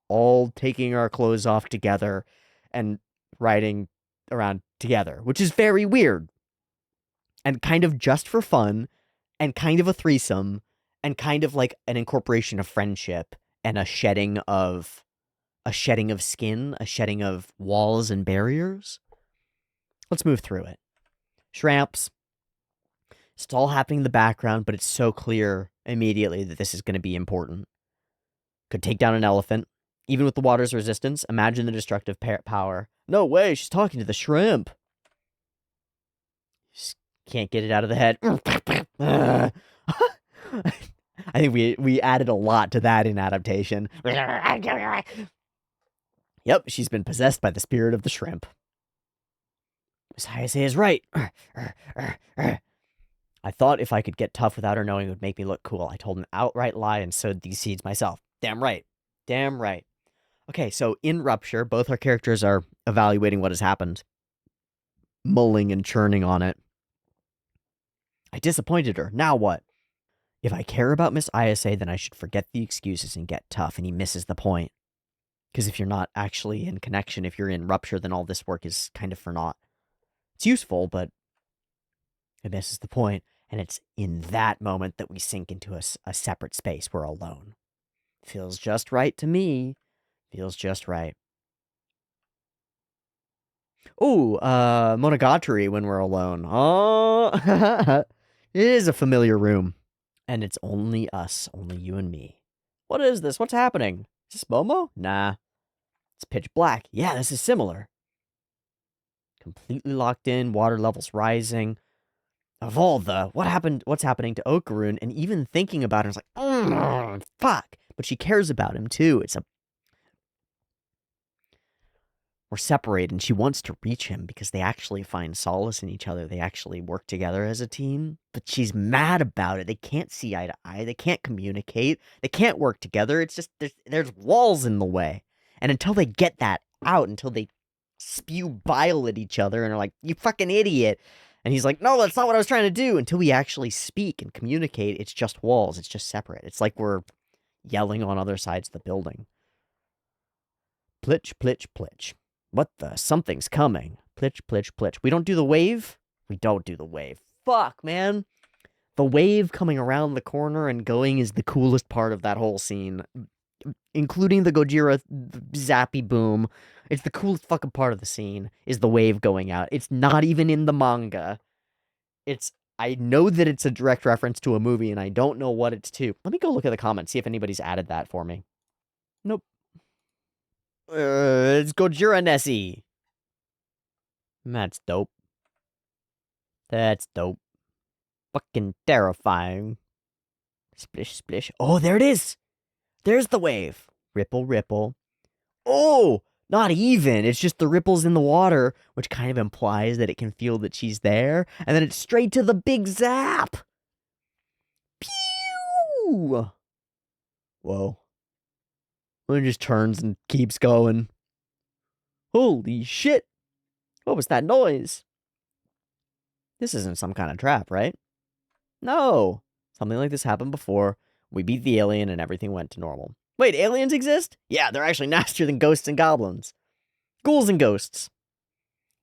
all taking our clothes off together and riding around together, which is very weird and kind of just for fun and kind of a threesome and kind of like an incorporation of friendship and a shedding of skin, a shedding of walls and barriers. Let's move through it. Shramps. It's all happening in the background, but it's so clear immediately that this is going to be important. Could take down an elephant. Even with the water's resistance, imagine the destructive power. No way, she's talking to the shrimp. Just can't get it out of the head. I think we added a lot to that in adaptation. Yep, she's been possessed by the spirit of the shrimp. Miss Hayase is right. I thought if I could get tough without her knowing, it would make me look cool. I told an outright lie and sowed these seeds myself. Damn right. Damn right. Okay, so in Rupture, both our characters are evaluating what has happened, mulling and churning on it. I disappointed her. Now what? If I care about Miss Ayase, then I should forget the excuses and get tough, and he misses the point. Because if you're not actually in connection, if you're in Rupture, then all this work is kind of for naught. It's useful, but it misses the point, and it's in that moment that we sink into a separate space. We're alone. Feels just right to me. Feels just right. Ooh, Monogatari when we're alone. Oh, it is a familiar room. And it's only us, only you and me. What is this? What's happening? Is this Momo? Nah. It's pitch black. Yeah, this is similar. Completely locked in, water levels rising. Of all the, what's happening to Okarun, and even thinking about it, it's like, fuck. But she cares about him too. We're separated, and she wants to reach him because they actually find solace in each other. They actually work together as a team, but she's mad about it. They can't see eye to eye. They can't communicate. They can't work together. It's just, there's walls in the way. And until they get that out, until they spew bile at each other and are like, you fucking idiot. And he's like, no, that's not what I was trying to do. Until we actually speak and communicate, it's just walls. It's just separate. It's like we're yelling on other sides of the building. Plitch, plitch, plitch. What the? Something's coming. Plitch, plitch, plitch. We don't do the wave? We don't do the wave. Fuck, man. The wave coming around the corner and going is the coolest part of that whole scene. Including the Gojira zappy boom. It's the coolest fucking part of the scene, is the wave going out. It's not even in the manga. I know that it's a direct reference to a movie, and I don't know what it's to. Let me go look at the comments, see if anybody's added that for me. Nope. It's Gojira Nessie. That's dope. That's dope. Fucking terrifying. Splish, splish. Oh, there it is. There's the wave. Ripple, ripple. Oh, not even. It's just the ripples in the water, which kind of implies that it can feel that she's there. And then it's straight to the big zap. Pew! Whoa. It just turns and keeps going. Holy shit! What was that noise? This isn't some kind of trap, right? No! Something like this happened before. We beat the alien and everything went to normal. Wait, aliens exist? Yeah, they're actually nastier than ghosts and goblins. Ghouls and ghosts.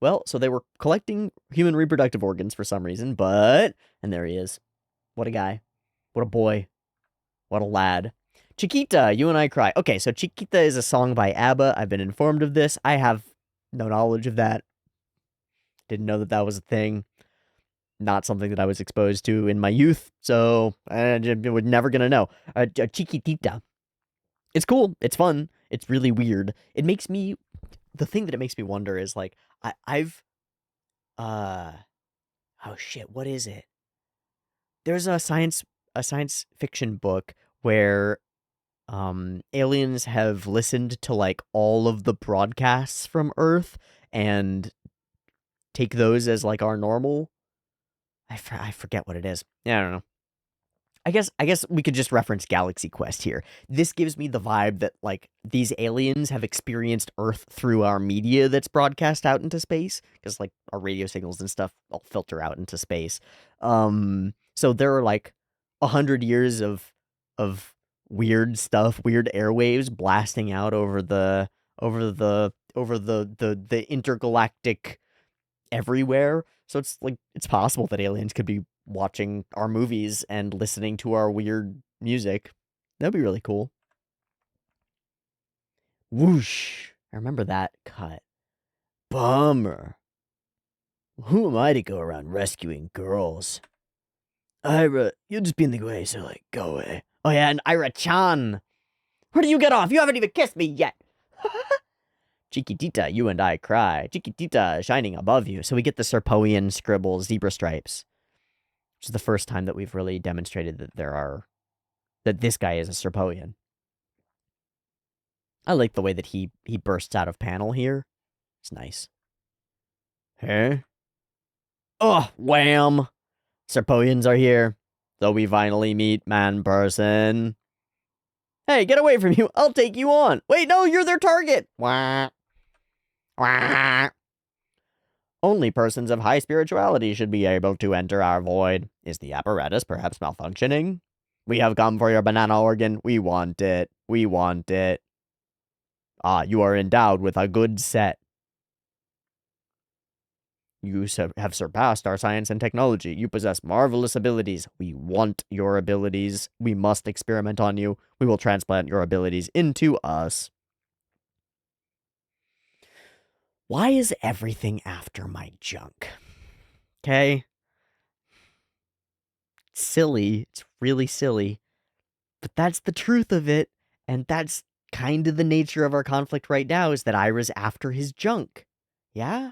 Well, so they were collecting human reproductive organs for some reason, but... And there he is. What a guy. What a boy. What a lad. Chiquita, You and I Cry. Okay, so Chiquita is a song by ABBA. I've been informed of this. I have no knowledge of that. Didn't know that that was a thing. Not something that I was exposed to in my youth, so I was never gonna know. Chiquitita. It's cool. It's fun. It's really weird. It makes me... The thing that it makes me wonder is, like, I've... Oh shit, what is it? There's a science fiction book where aliens have listened to like all of the broadcasts from Earth and take those as like our normal. I forget what it is. Yeah, I don't know. I guess we could just reference Galaxy Quest here. This gives me the vibe that like these aliens have experienced Earth through our media that's broadcast out into space, because like our radio signals and stuff all filter out into space. So there are like 100 years of weird stuff, weird airwaves blasting out over the intergalactic everywhere. So it's like it's possible that aliens could be watching our movies and listening to our weird music. That'd be really cool. Whoosh. I remember that cut. Bummer. Who am I to go around rescuing girls? Ira, you'll just be in the way, so like, go away. Oh yeah, and Ira-chan. Where do you get off? You haven't even kissed me yet. Chiquitita, You and I Cry. Chiquitita, shining above you. So we get the Serpoian scribble zebra stripes, which is the first time that we've really demonstrated that this guy is a Serpoian. I like the way that he bursts out of panel here. It's nice. Huh? Oh, wham! Serpoians are here. So we finally meet man person. Hey, get away from you. I'll take you on. Wait, no, you're their target. Wah. Wah. Only persons of high spirituality should be able to enter our void. Is the apparatus perhaps malfunctioning? We have come for your banana organ. We want it. We want it. Ah, you are endowed with a good set. You have surpassed our science and technology. You possess marvelous abilities. We want your abilities. We must experiment on you. We will transplant your abilities into us. Why is everything after my junk? Okay? It's silly. It's really silly. But that's the truth of it. And that's kind of the nature of our conflict right now, is that Ira's after his junk. Yeah?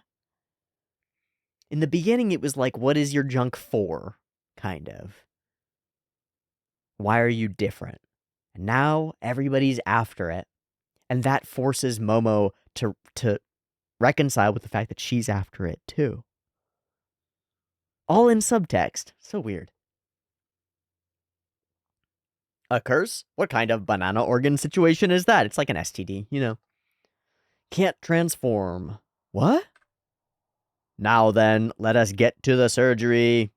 In the beginning, it was like, what is your junk for? Kind of. Why are you different? And now everybody's after it. And that forces Momo to reconcile with the fact that she's after it too. All in subtext. So weird. A curse? What kind of banana organ situation is that? It's like an STD, you know. Can't transform. What? Now then, let us get to the surgery.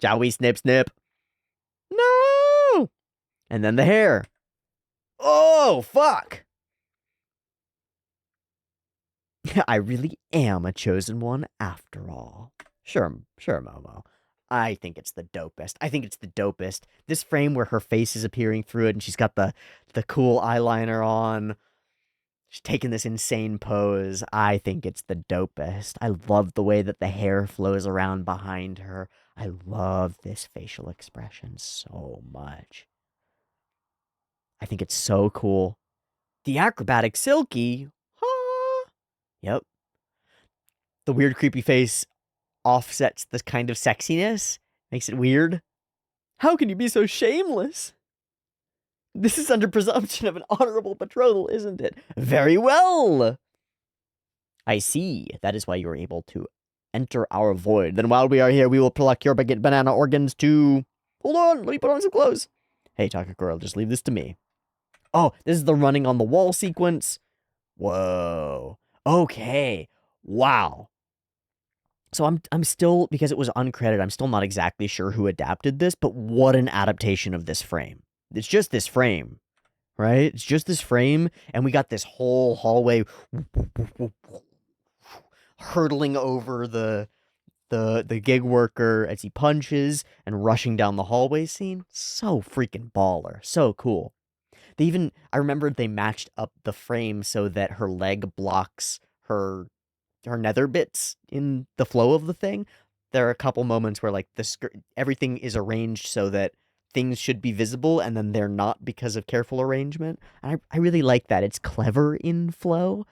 Shall we snip snip? No! And then the hair. Oh, fuck! I really am a chosen one after all. Sure, Momo. I think it's the dopest. This frame where her face is appearing through it and she's got the cool eyeliner on. She's taking this insane pose. I think it's the dopest. I love the way that the hair flows around behind her. I love this facial expression so much. I think it's so cool. The acrobatic Silky. Huh? Yep. The weird creepy face offsets this kind of sexiness. Makes it weird. How can you be so shameless? This is under presumption of an honorable betrothal, isn't it? Very well! I see. That is why you are able to enter our void. Then while we are here, we will pluck your banana organs to... Hold on, let me put on some clothes. Hey, Takakura, just leave this to me. Oh, this is the running on the wall sequence. Whoa. Okay. Wow. So I'm still, because it was uncredited, I'm still not exactly sure who adapted this, but what an adaptation of this frame. It's just this frame, right? It's just this frame, and we got this whole hallway hurtling over the gig worker as he punches and rushing down the hallway scene. So freaking baller. So cool. I remembered they matched up the frame so that her leg blocks her nether bits in the flow of the thing. There are a couple moments where like everything is arranged so that things should be visible and then they're not because of careful arrangement. I really like that. It's clever in flow.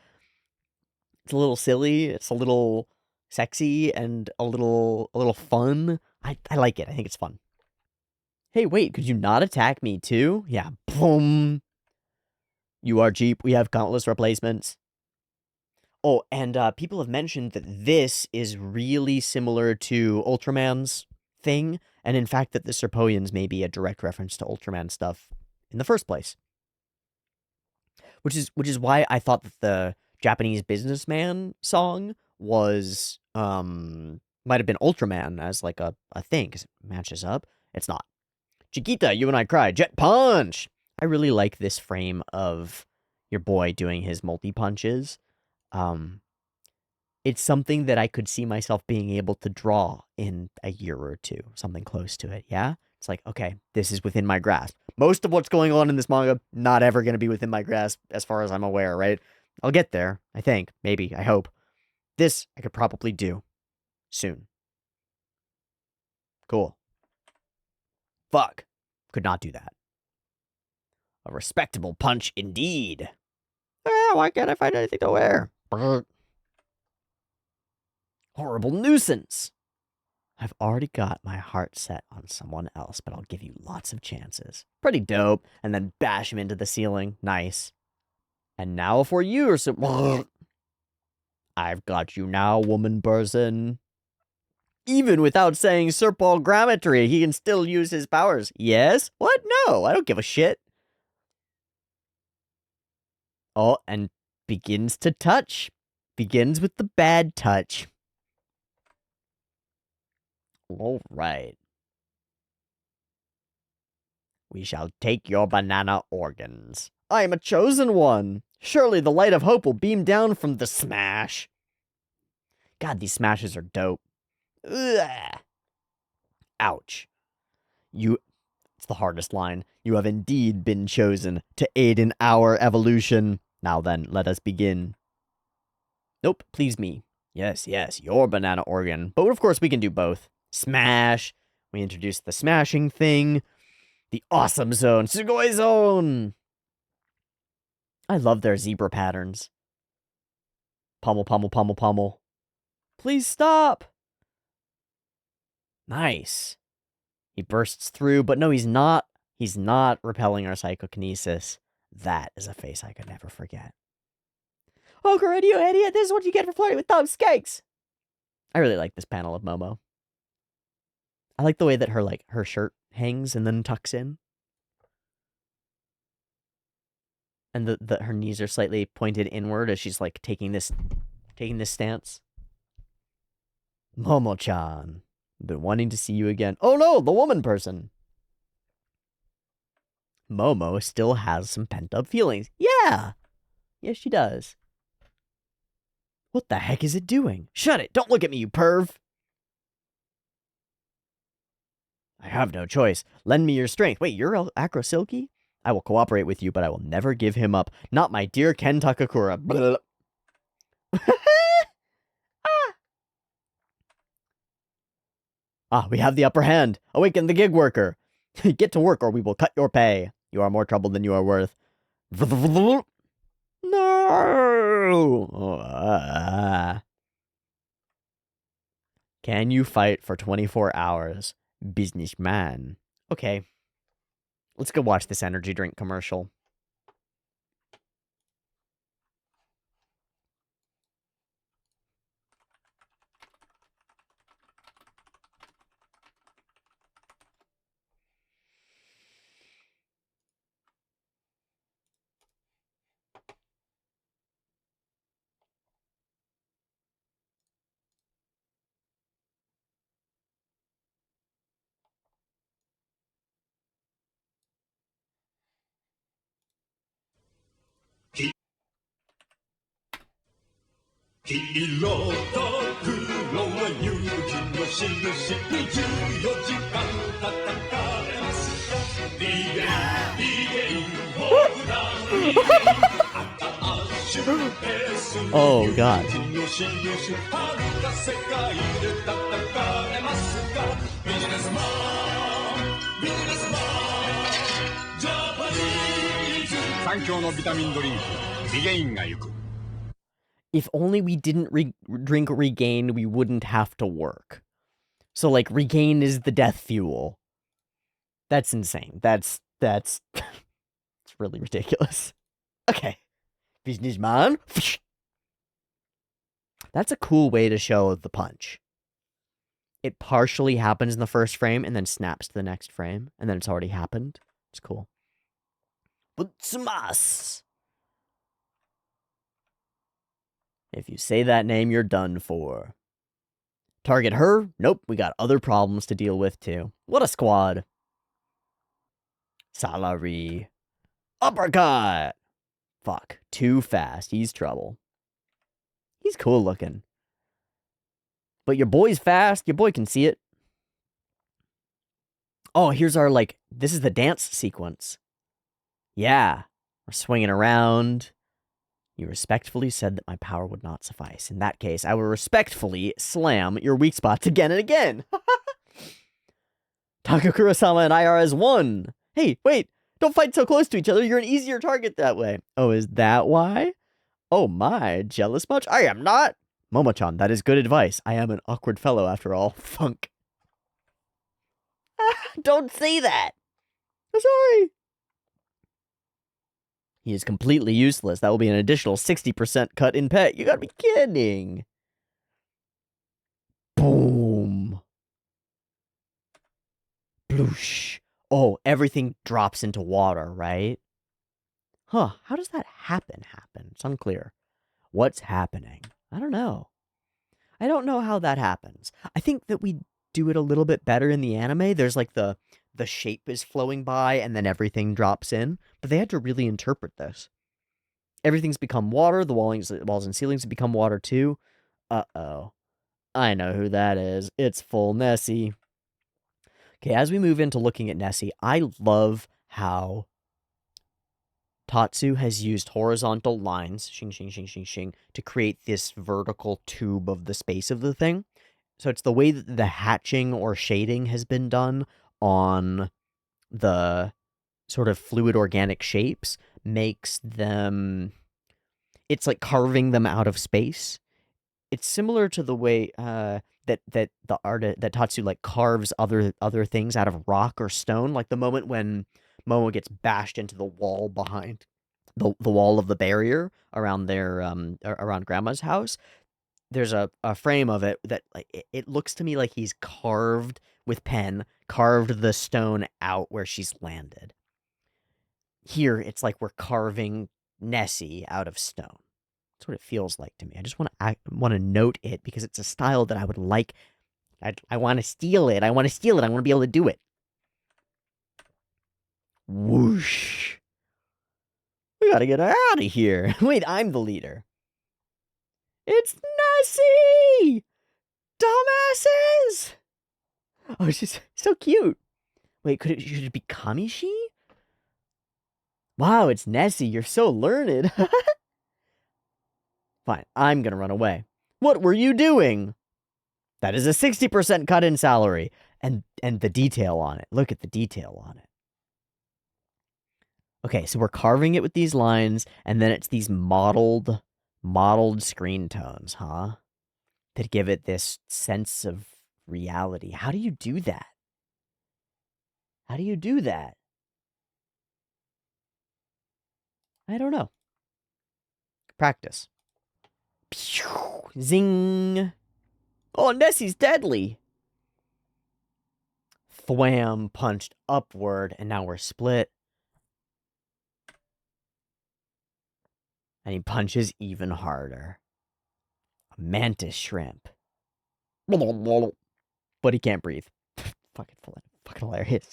It's a little silly, it's a little sexy, and a little fun. I like it. I think it's fun. Hey, wait, could you not attack me too? Yeah, boom. You are cheap. We have countless replacements. Oh, and people have mentioned that this is really similar to Ultraman's thing, and in fact that the Serpoians may be a direct reference to Ultraman stuff in the first place. Which is why I thought that the Japanese businessman song was might have been Ultraman as like a thing, because it matches up. It's not. Chiquita, you and I cry. Jet punch! I really like this frame of your boy doing his multi-punches. Um, it's something that I could see myself being able to draw in a year or two, something close to it, yeah? It's like, okay, this is within my grasp. Most of what's going on in this manga, not ever going to be within my grasp as far as I'm aware, right? I'll get there, I think, maybe, I hope. This, I could probably do soon. Cool. Fuck. Could not do that. A respectable punch indeed. Why can't I find anything to wear? Brr. Horrible nuisance. I've already got my heart set on someone else, but I'll give you lots of chances. Pretty dope. And then bash him into the ceiling. Nice. And now for you, so I've got you now, woman person. Even without saying serpogrammetry, he can still use his powers. Yes? What? No, I don't give a shit. Oh, and begins to touch. Begins with the bad touch. All right. We shall take your banana organs. I am a chosen one. Surely the light of hope will beam down from the smash. God, these smashes are dope. Ugh. Ouch. It's the hardest line. You have indeed been chosen to aid in our evolution. Now then, let us begin. Nope, please me. Yes, yes, your banana organ. But of course we can do both. Smash. We introduced the smashing thing. The awesome zone. Sugoi zone. I love their zebra patterns. Pummel, pummel, pummel, pummel. Please stop. Nice. He bursts through, but no, he's not. He's not repelling our psychokinesis. That is a face I could never forget. Oh, Corinne, you idiot! This is what you get for flirting with Tom Skanks! I really like this panel of Momo. I like the way that her shirt hangs and then tucks in. And her knees are slightly pointed inward as she's like taking this stance. Momo-chan. Been wanting to see you again. Oh no, the woman person. Momo still has some pent-up feelings. Yeah! Yes, she does. What the heck is it doing? Shut it! Don't look at me, you perv! I have no choice. Lend me your strength. Wait, you're Acro Silky? I will cooperate with you, but I will never give him up. Not my dear Ken Takakura. We have the upper hand. Awaken the gig worker. Get to work or we will cut your pay. You are more trouble than you are worth. No! Can you fight for 24 hours? Businessman. Okay. Let's go watch this energy drink commercial. Oh, God. If only we didn't drink Regain, we wouldn't have to work. So, like, Regain is the death fuel. That's insane. That's it's really ridiculous. Okay. Businessman. That's a cool way to show the punch. It partially happens in the first frame and then snaps to the next frame, and then it's already happened. It's cool. Butsumas! If you say that name, you're done for. Target her? Nope, we got other problems to deal with, too. What a squad. Salary. Uppercut! Fuck. Too fast. He's trouble. He's cool looking. But your boy's fast. Your boy can see it. Oh, here's our, like, this is the dance sequence. Yeah. We're swinging around. You respectfully said that my power would not suffice. In that case, I will respectfully slam your weak spots again and again. Takakura-sama and I are as one. Hey, wait. Don't fight so close to each other. You're an easier target that way. Oh, is that why? Oh my, jealous much? I am not. Momo-chan, that is good advice. I am an awkward fellow after all. Funk. Don't say that. I'm sorry. He is completely useless. That will be an additional 60% cut in pet. You gotta be kidding. Boom. Bloosh. Oh, everything drops into water, right? Huh, how does that happen? It's unclear. What's happening? I don't know. I don't know how that happens. I think that we do it a little bit better in the anime. There's like the shape is flowing by and then everything drops in. But they had to really interpret this. Everything's become water. The walls and ceilings have become water too. Uh-oh. I know who that is. It's full Nessie. Okay, as we move into looking at Nessie, I love how Tatsu has used horizontal lines, shing, shing, shing, shing, shing, to create this vertical tube of the space of the thing. So it's the way that the hatching or shading has been done on the sort of fluid organic shapes makes them... It's like carving them out of space. It's similar to the way that Tatsu like carves other things out of rock or stone. Like the moment when Momo gets bashed into the wall behind the wall of the barrier around their around Grandma's house. There's a frame of it that like it looks to me like he's carved the stone out where she's landed. Here, it's like we're carving Nessie out of stone. That's what it feels like to me. I just want to note it because it's a style that I would like. I want to steal it. I want to be able to do it. Whoosh. We gotta get her out of here. Wait, I'm the leader. It's Nessie! Dumbasses! Oh, she's so cute. Wait, should it be Kamishi? Wow, it's Nessie. You're so learned. Fine, I'm gonna run away. What were you doing? That is a 60% cut in salary. And the detail on it. Look at the detail on it. Okay, so we're carving it with these lines, and then it's these modeled screen tones, huh? That give it this sense of reality. How do you do that? How do you do that? I don't know. Practice. Zing. Oh, Nessie's deadly. Thwam punched upward, and now we're split. And he punches even harder. A mantis shrimp. But he can't breathe. Fucking hilarious.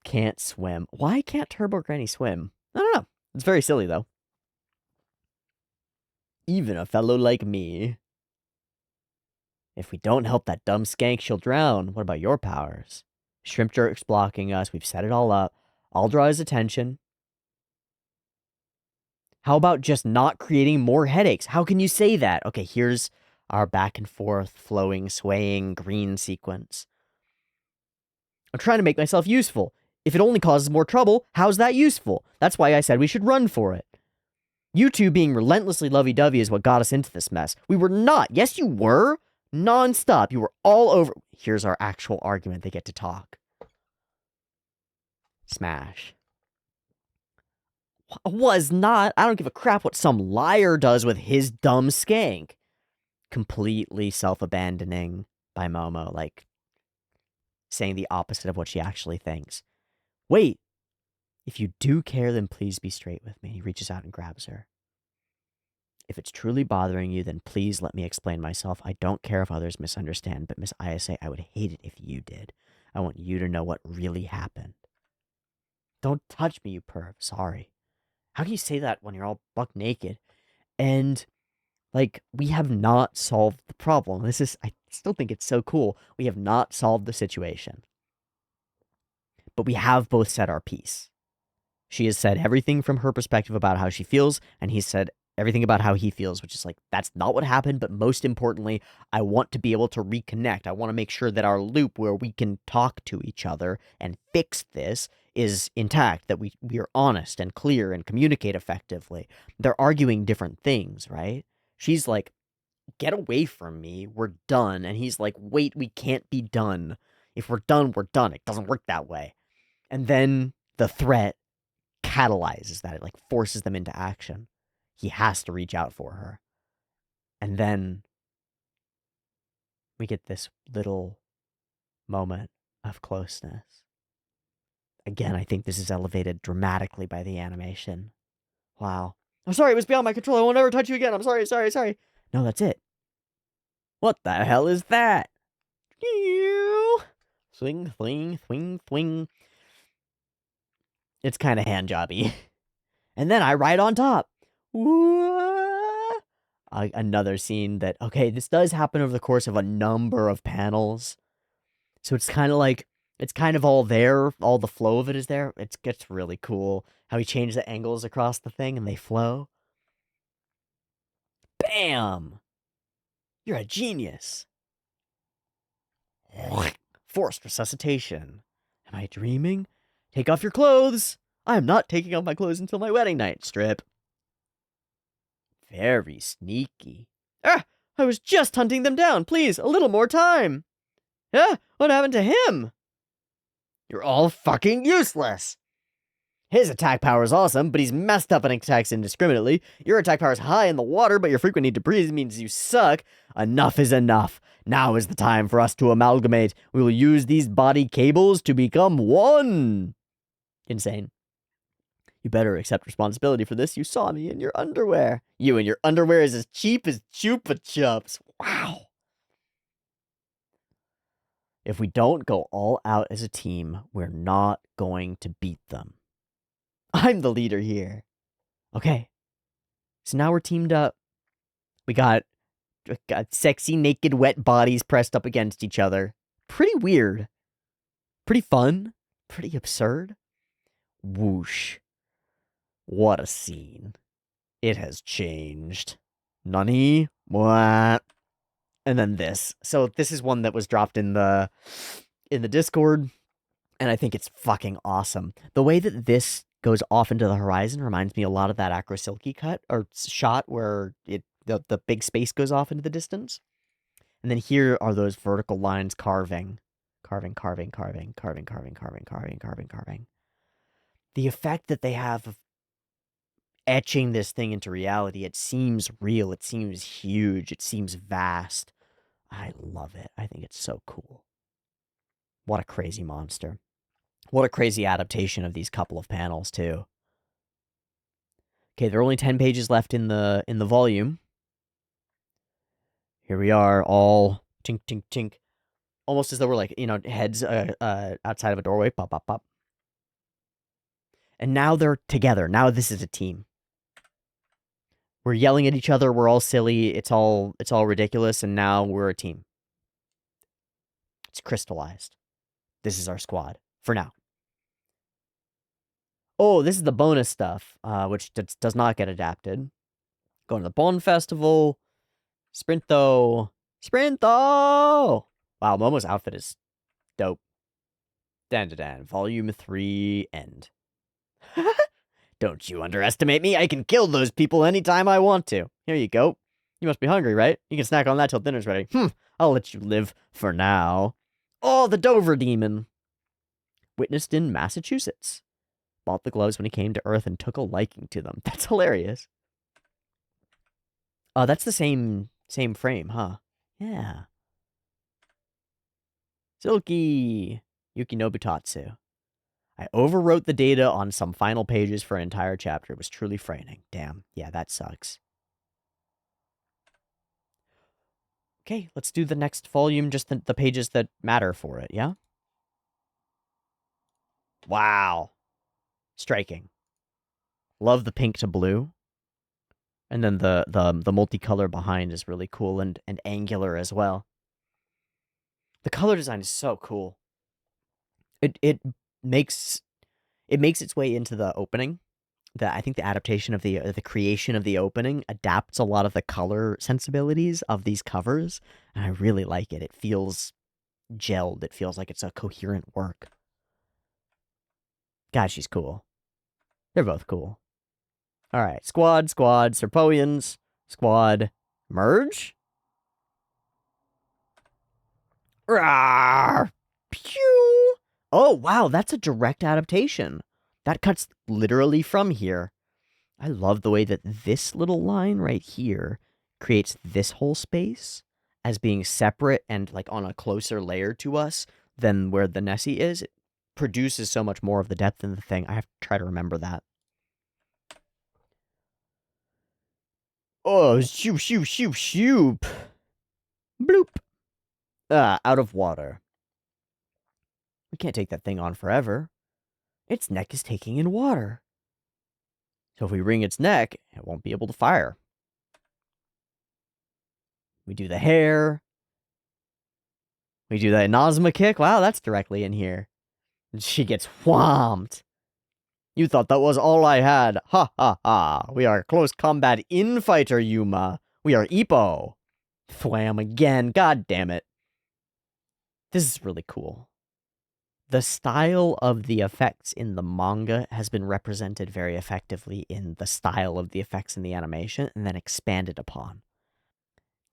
Can't swim. Why can't Turbo Granny swim? I don't know. It's very silly, though. Even a fellow like me. If we don't help that dumb skank, she'll drown. What about your powers? Shrimp jerk's blocking us. We've set it all up. I'll draw his attention. How about just not creating more headaches? How can you say that? Okay, here's our back and forth, flowing, swaying green sequence. I'm trying to make myself useful. If it only causes more trouble, how's that useful? That's why I said we should run for it. You two being relentlessly lovey-dovey is what got us into this mess. We were not. Yes, you were. Non-stop. You were all over. Here's our actual argument. They get to talk. Smash. Was not. I don't give a crap what some liar does with his dumb skank. Completely self-abandoning by Momo. Like, saying the opposite of what she actually thinks. Wait. If you do care, then please be straight with me. He reaches out and grabs her. If it's truly bothering you, then please let me explain myself. I don't care if others misunderstand, but Miss Ayase, I would hate it if you did. I want you to know what really happened. Don't touch me, you perv. Sorry. How can you say that when you're all buck naked? And, like, we have not solved the problem. I still think it's so cool. We have not solved the situation. But we have both said our piece. She has said everything from her perspective about how she feels, and he said everything about how he feels, which is like, that's not what happened, but most importantly, I want to be able to reconnect. I want to make sure that our loop where we can talk to each other and fix this is intact, that we are honest and clear and communicate effectively. They're arguing different things, right? She's like, get away from me, we're done. And he's like, wait, we can't be done. If we're done, we're done. It doesn't work that way. And then the threat catalyzes that. It like forces them into action. He has to reach out for her. And then we get this little moment of closeness. Again, I think this is elevated dramatically by the animation. Wow. I'm sorry, it was beyond my control. I won't ever touch you again. I'm sorry. No, that's it. What the hell is that? Swing, swing, swing, swing. It's kind of hand jobby. And then I ride on top. Another scene that, okay, this does happen over the course of a number of panels. So it's kind of like, it's kind of all there. All the flow of it is there. It gets really cool. How he changed the angles across the thing and they flow. Bam! You're a genius. Forced resuscitation. Am I dreaming? Take off your clothes. I am not taking off my clothes until my wedding night. Strip. Very sneaky. Ah! I was just hunting them down. Please, a little more time. Ah! What happened to him? You're all fucking useless. His attack power is awesome, but he's messed up and attacks indiscriminately. Your attack power is high in the water, but your frequent need to breathe means you suck. Enough is enough. Now is the time for us to amalgamate. We will use these body cables to become one. Insane. You better accept responsibility for this. You saw me in your underwear. You and your underwear is as cheap as Chupa Chups. Wow. If we don't go all out as a team, we're not going to beat them. I'm the leader here. Okay. So now we're teamed up. We got sexy, naked, wet bodies pressed up against each other. Pretty weird. Pretty fun. Pretty absurd. Whoosh. What a scene. It has changed. Nani? What? And then this. So this is one that was dropped in the Discord, and I think it's fucking awesome. The way that this goes off into the horizon reminds me a lot of that Acro Silky cut or shot where the big space goes off into the distance. And then here are those vertical lines carving. Carving. The effect that they have of etching this thing into reality, it seems real, it seems huge, it seems vast. I love it. I think it's so cool. What a crazy monster. What a crazy adaptation of these couple of panels, too. Okay, there are only 10 pages left in the volume. Here we are, all tink, tink, tink. Almost as though we're like, heads outside of a doorway. Pop, pop, pop. And now they're together. Now this is a team. We're yelling at each other. We're all silly. It's all ridiculous. And now we're a team. It's crystallized. This is our squad for now. Oh, this is the bonus stuff, which does not get adapted. Going to the Bond Festival. Sprinto. Sprinto! Wow, Momo's outfit is dope. Dandadan, Volume 3, End. Don't you underestimate me. I can kill those people anytime I want to. Here you go. You must be hungry, right? You can snack on that till dinner's ready. I'll let you live for now. Oh, the Dover Demon. Witnessed in Massachusetts. Bought the gloves when he came to Earth and took a liking to them. That's hilarious. That's the same frame, huh? Yeah. Silky. Yuki Nobutatsu. I overwrote the data on some final pages for an entire chapter. It was truly frightening. Damn. Yeah, that sucks. Okay, let's do the next volume, just the pages that matter for it, yeah? Wow. Striking. Love the pink to blue. And then the multicolor behind is really cool and angular as well. The color design is so cool. It makes its way into the opening. I think the adaptation of the creation of the opening adapts a lot of the color sensibilities of these covers, and I really like it. It feels gelled. It feels like it's a coherent work. God, she's cool. They're both cool. All right, squad, Serpoians, squad, merge. Rawr! Pew! Oh, wow, that's a direct adaptation. That cuts literally from here. I love the way that this little line right here creates this whole space as being separate and like on a closer layer to us than where the Nessie is. It produces so much more of the depth in the thing. I have to try to remember that. Oh, shoop, shoop, shoop, shoop. Bloop. Out of water. We can't take that thing on forever. Its neck is taking in water. So if we wring its neck, it won't be able to fire. We do the hair. We do that Nazma kick. Wow, that's directly in here. And she gets whomped. You thought that was all I had. Ha ha ha. We are close combat infighter, Yuma. We are Ippo. Thwam again. God damn it. This is really cool. The style of the effects in the manga has been represented very effectively in the style of the effects in the animation and then expanded upon.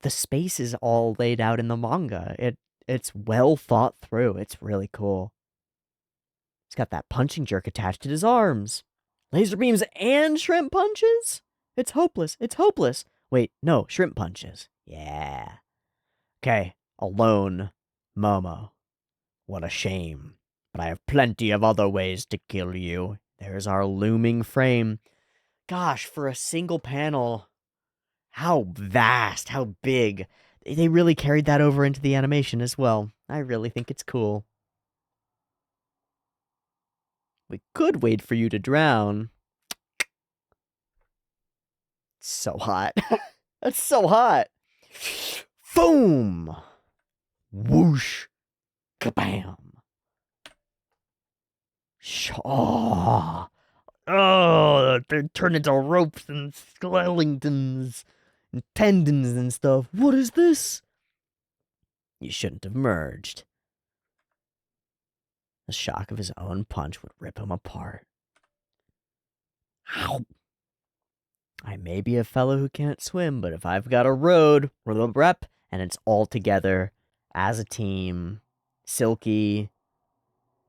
The space is all laid out in the manga. It's well thought through. It's really cool. He's got that punching jerk attached to his arms. Laser beams and shrimp punches? It's hopeless. It's hopeless. Wait, no, shrimp punches. Yeah. Okay, alone, Momo. What a shame. But I have plenty of other ways to kill you. There's our looming frame. Gosh, for a single panel, how vast, how big. They really carried that over into the animation as well. I really think it's cool. We could wait for you to drown. It's so hot. That's so hot. Boom! Whoosh! Kabam! Oh, they turn into ropes and skeletons and tendons and stuff. What is this? You shouldn't have merged. The shock of his own punch would rip him apart. Ow! I may be a fellow who can't swim, but if I've got a road or the rep and it's all together as a team, Silky,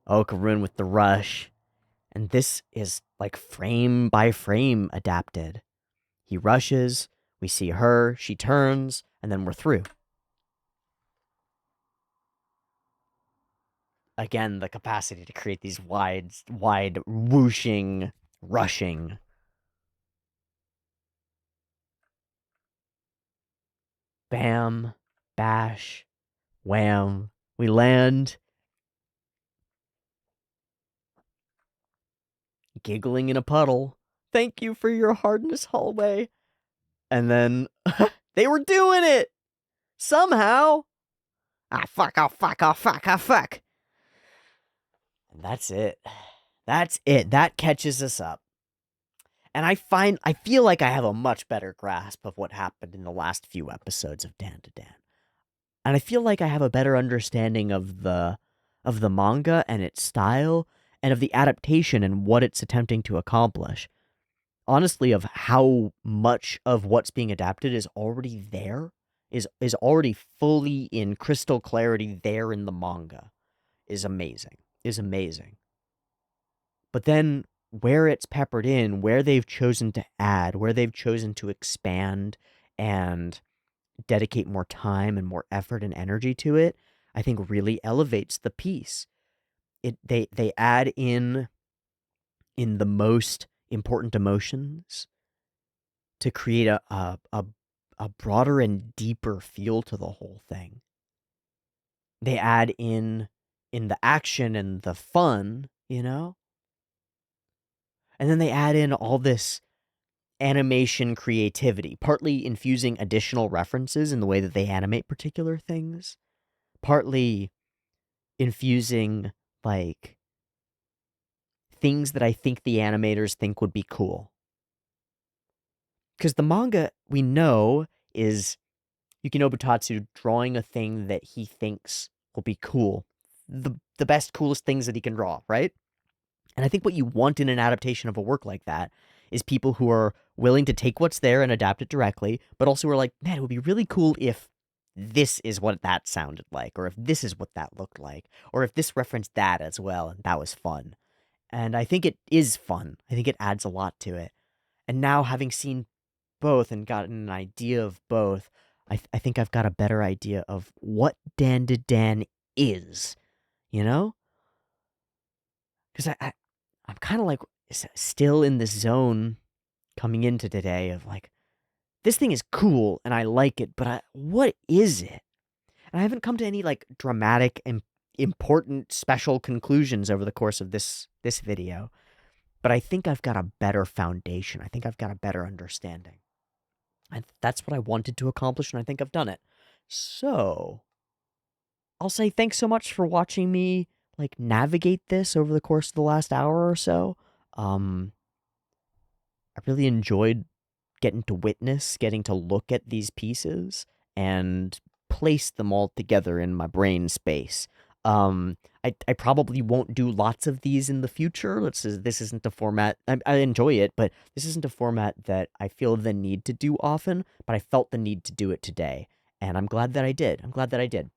Okarun with the rush, and this is like frame by frame adapted. He rushes, we see her, she turns, and then we're through. Again, the capacity to create these wide whooshing, rushing. Bam, bash, wham. We land. Giggling in a puddle. Thank you for your hardness, hallway. And then they were doing it somehow. Ah, fuck, oh, fuck, oh, fuck, oh, fuck. And that's it. That's it. That catches us up. And I feel like I have a much better grasp of what happened in the last few episodes of Dandadan. And I feel like I have a better understanding of the manga and its style and of the adaptation and what it's attempting to accomplish. Honestly, of how much of what's being adapted is already there, is already fully in crystal clarity there in the manga, is amazing. Is amazing. But then where it's peppered in, where they've chosen to add, where they've chosen to expand and dedicate more time and more effort and energy to it, I think really elevates the piece. They add in the most important emotions to create a broader and deeper feel to the whole thing. They add in the action and the fun, you know? And then they add in all this animation creativity, partly infusing additional references in the way that they animate particular things, partly infusing, like, things that I think the animators think would be cool. Because the manga, we know, is Yukinobu Tatsu drawing a thing that he thinks will be cool. The best, coolest things that he can draw, right? And I think what you want in an adaptation of a work like that is people who are willing to take what's there and adapt it directly, but also are like, man, it would be really cool if this is what that sounded like, or if this is what that looked like, or if this referenced that as well, and that was fun. And I think it is fun. I think it adds a lot to it. And now, having seen both and gotten an idea of both, I think I've got a better idea of what Dandadan is, you know? Because I'm kind of like still in this zone coming into today of like, this thing is cool and I like it, but what is it? And I haven't come to any like dramatic and important special conclusions over the course of this video, but I think I've got a better foundation. I think I've got a better understanding. And that's what I wanted to accomplish, and I think I've done it. So, I'll say thanks so much for watching me like navigate this over the course of the last hour or so. I really enjoyed getting to witness, getting to look at these pieces and place them all together in my brain space. I probably won't do lots of these in the future. This isn't a format, I enjoy it, but this isn't a format that I feel the need to do often, but I felt the need to do it today. And I'm glad that I did. I'm glad that I did.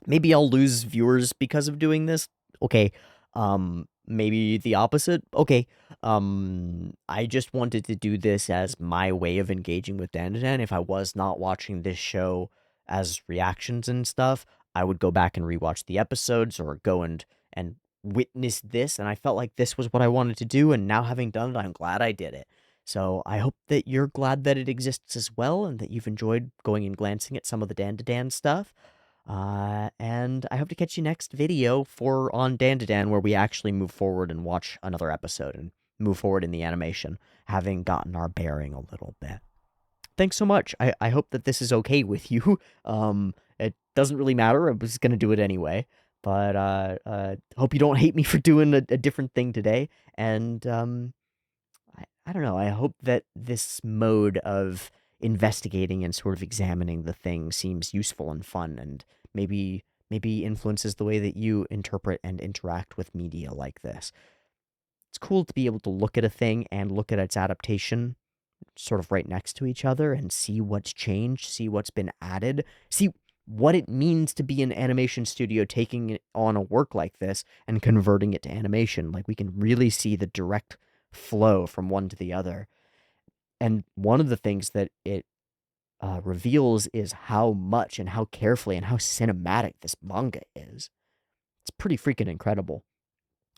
Maybe I'll lose viewers because of doing this. Okay. Maybe the opposite. Okay. I just wanted to do this as my way of engaging with Dandadan. If I was not watching this show as reactions and stuff, I would go back and rewatch the episodes or go and witness this. And I felt like this was what I wanted to do. And now, having done it, I'm glad I did it. So I hope that you're glad that it exists as well, and that you've enjoyed going and glancing at some of the Dandadan stuff. And I hope to catch you next video for on Dandadan, where we actually move forward and watch another episode and move forward in the animation, having gotten our bearing a little bit. Thanks so much. I hope that this is okay with you. It doesn't really matter. I was gonna do it anyway, but hope you don't hate me for doing a different thing today. And I don't know. I hope that this mode of investigating and sort of examining the thing seems useful and fun, and maybe influences the way that you interpret and interact with media like this. It's cool to be able to look at a thing and look at its adaptation sort of right next to each other and see what's changed, see what's been added, see what it means to be an animation studio taking on a work like this and converting it to animation. Like, we can really see the direct flow from one to the other. And one of the things that it reveals is how much and how carefully and how cinematic this manga is. It's pretty freaking incredible.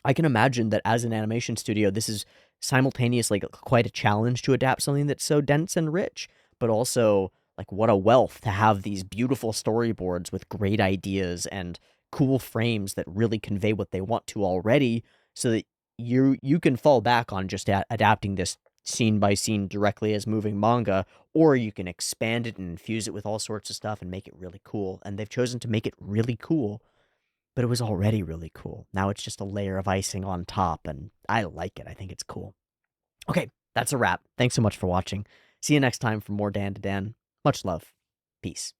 I can imagine that as an animation studio, this is simultaneously quite a challenge to adapt something that's so dense and rich, but also like what a wealth to have these beautiful storyboards with great ideas and cool frames that really convey what they want to already, so that you can fall back on just adapting this scene by scene directly as moving manga, or you can expand it and infuse it with all sorts of stuff and make it really cool. And they've chosen to make it really cool, but it was already really cool. Now it's just a layer of icing on top, and I like it. I think it's cool. Okay, that's a wrap. Thanks so much for watching. See you next time for more Dan to Dan. Much love. Peace.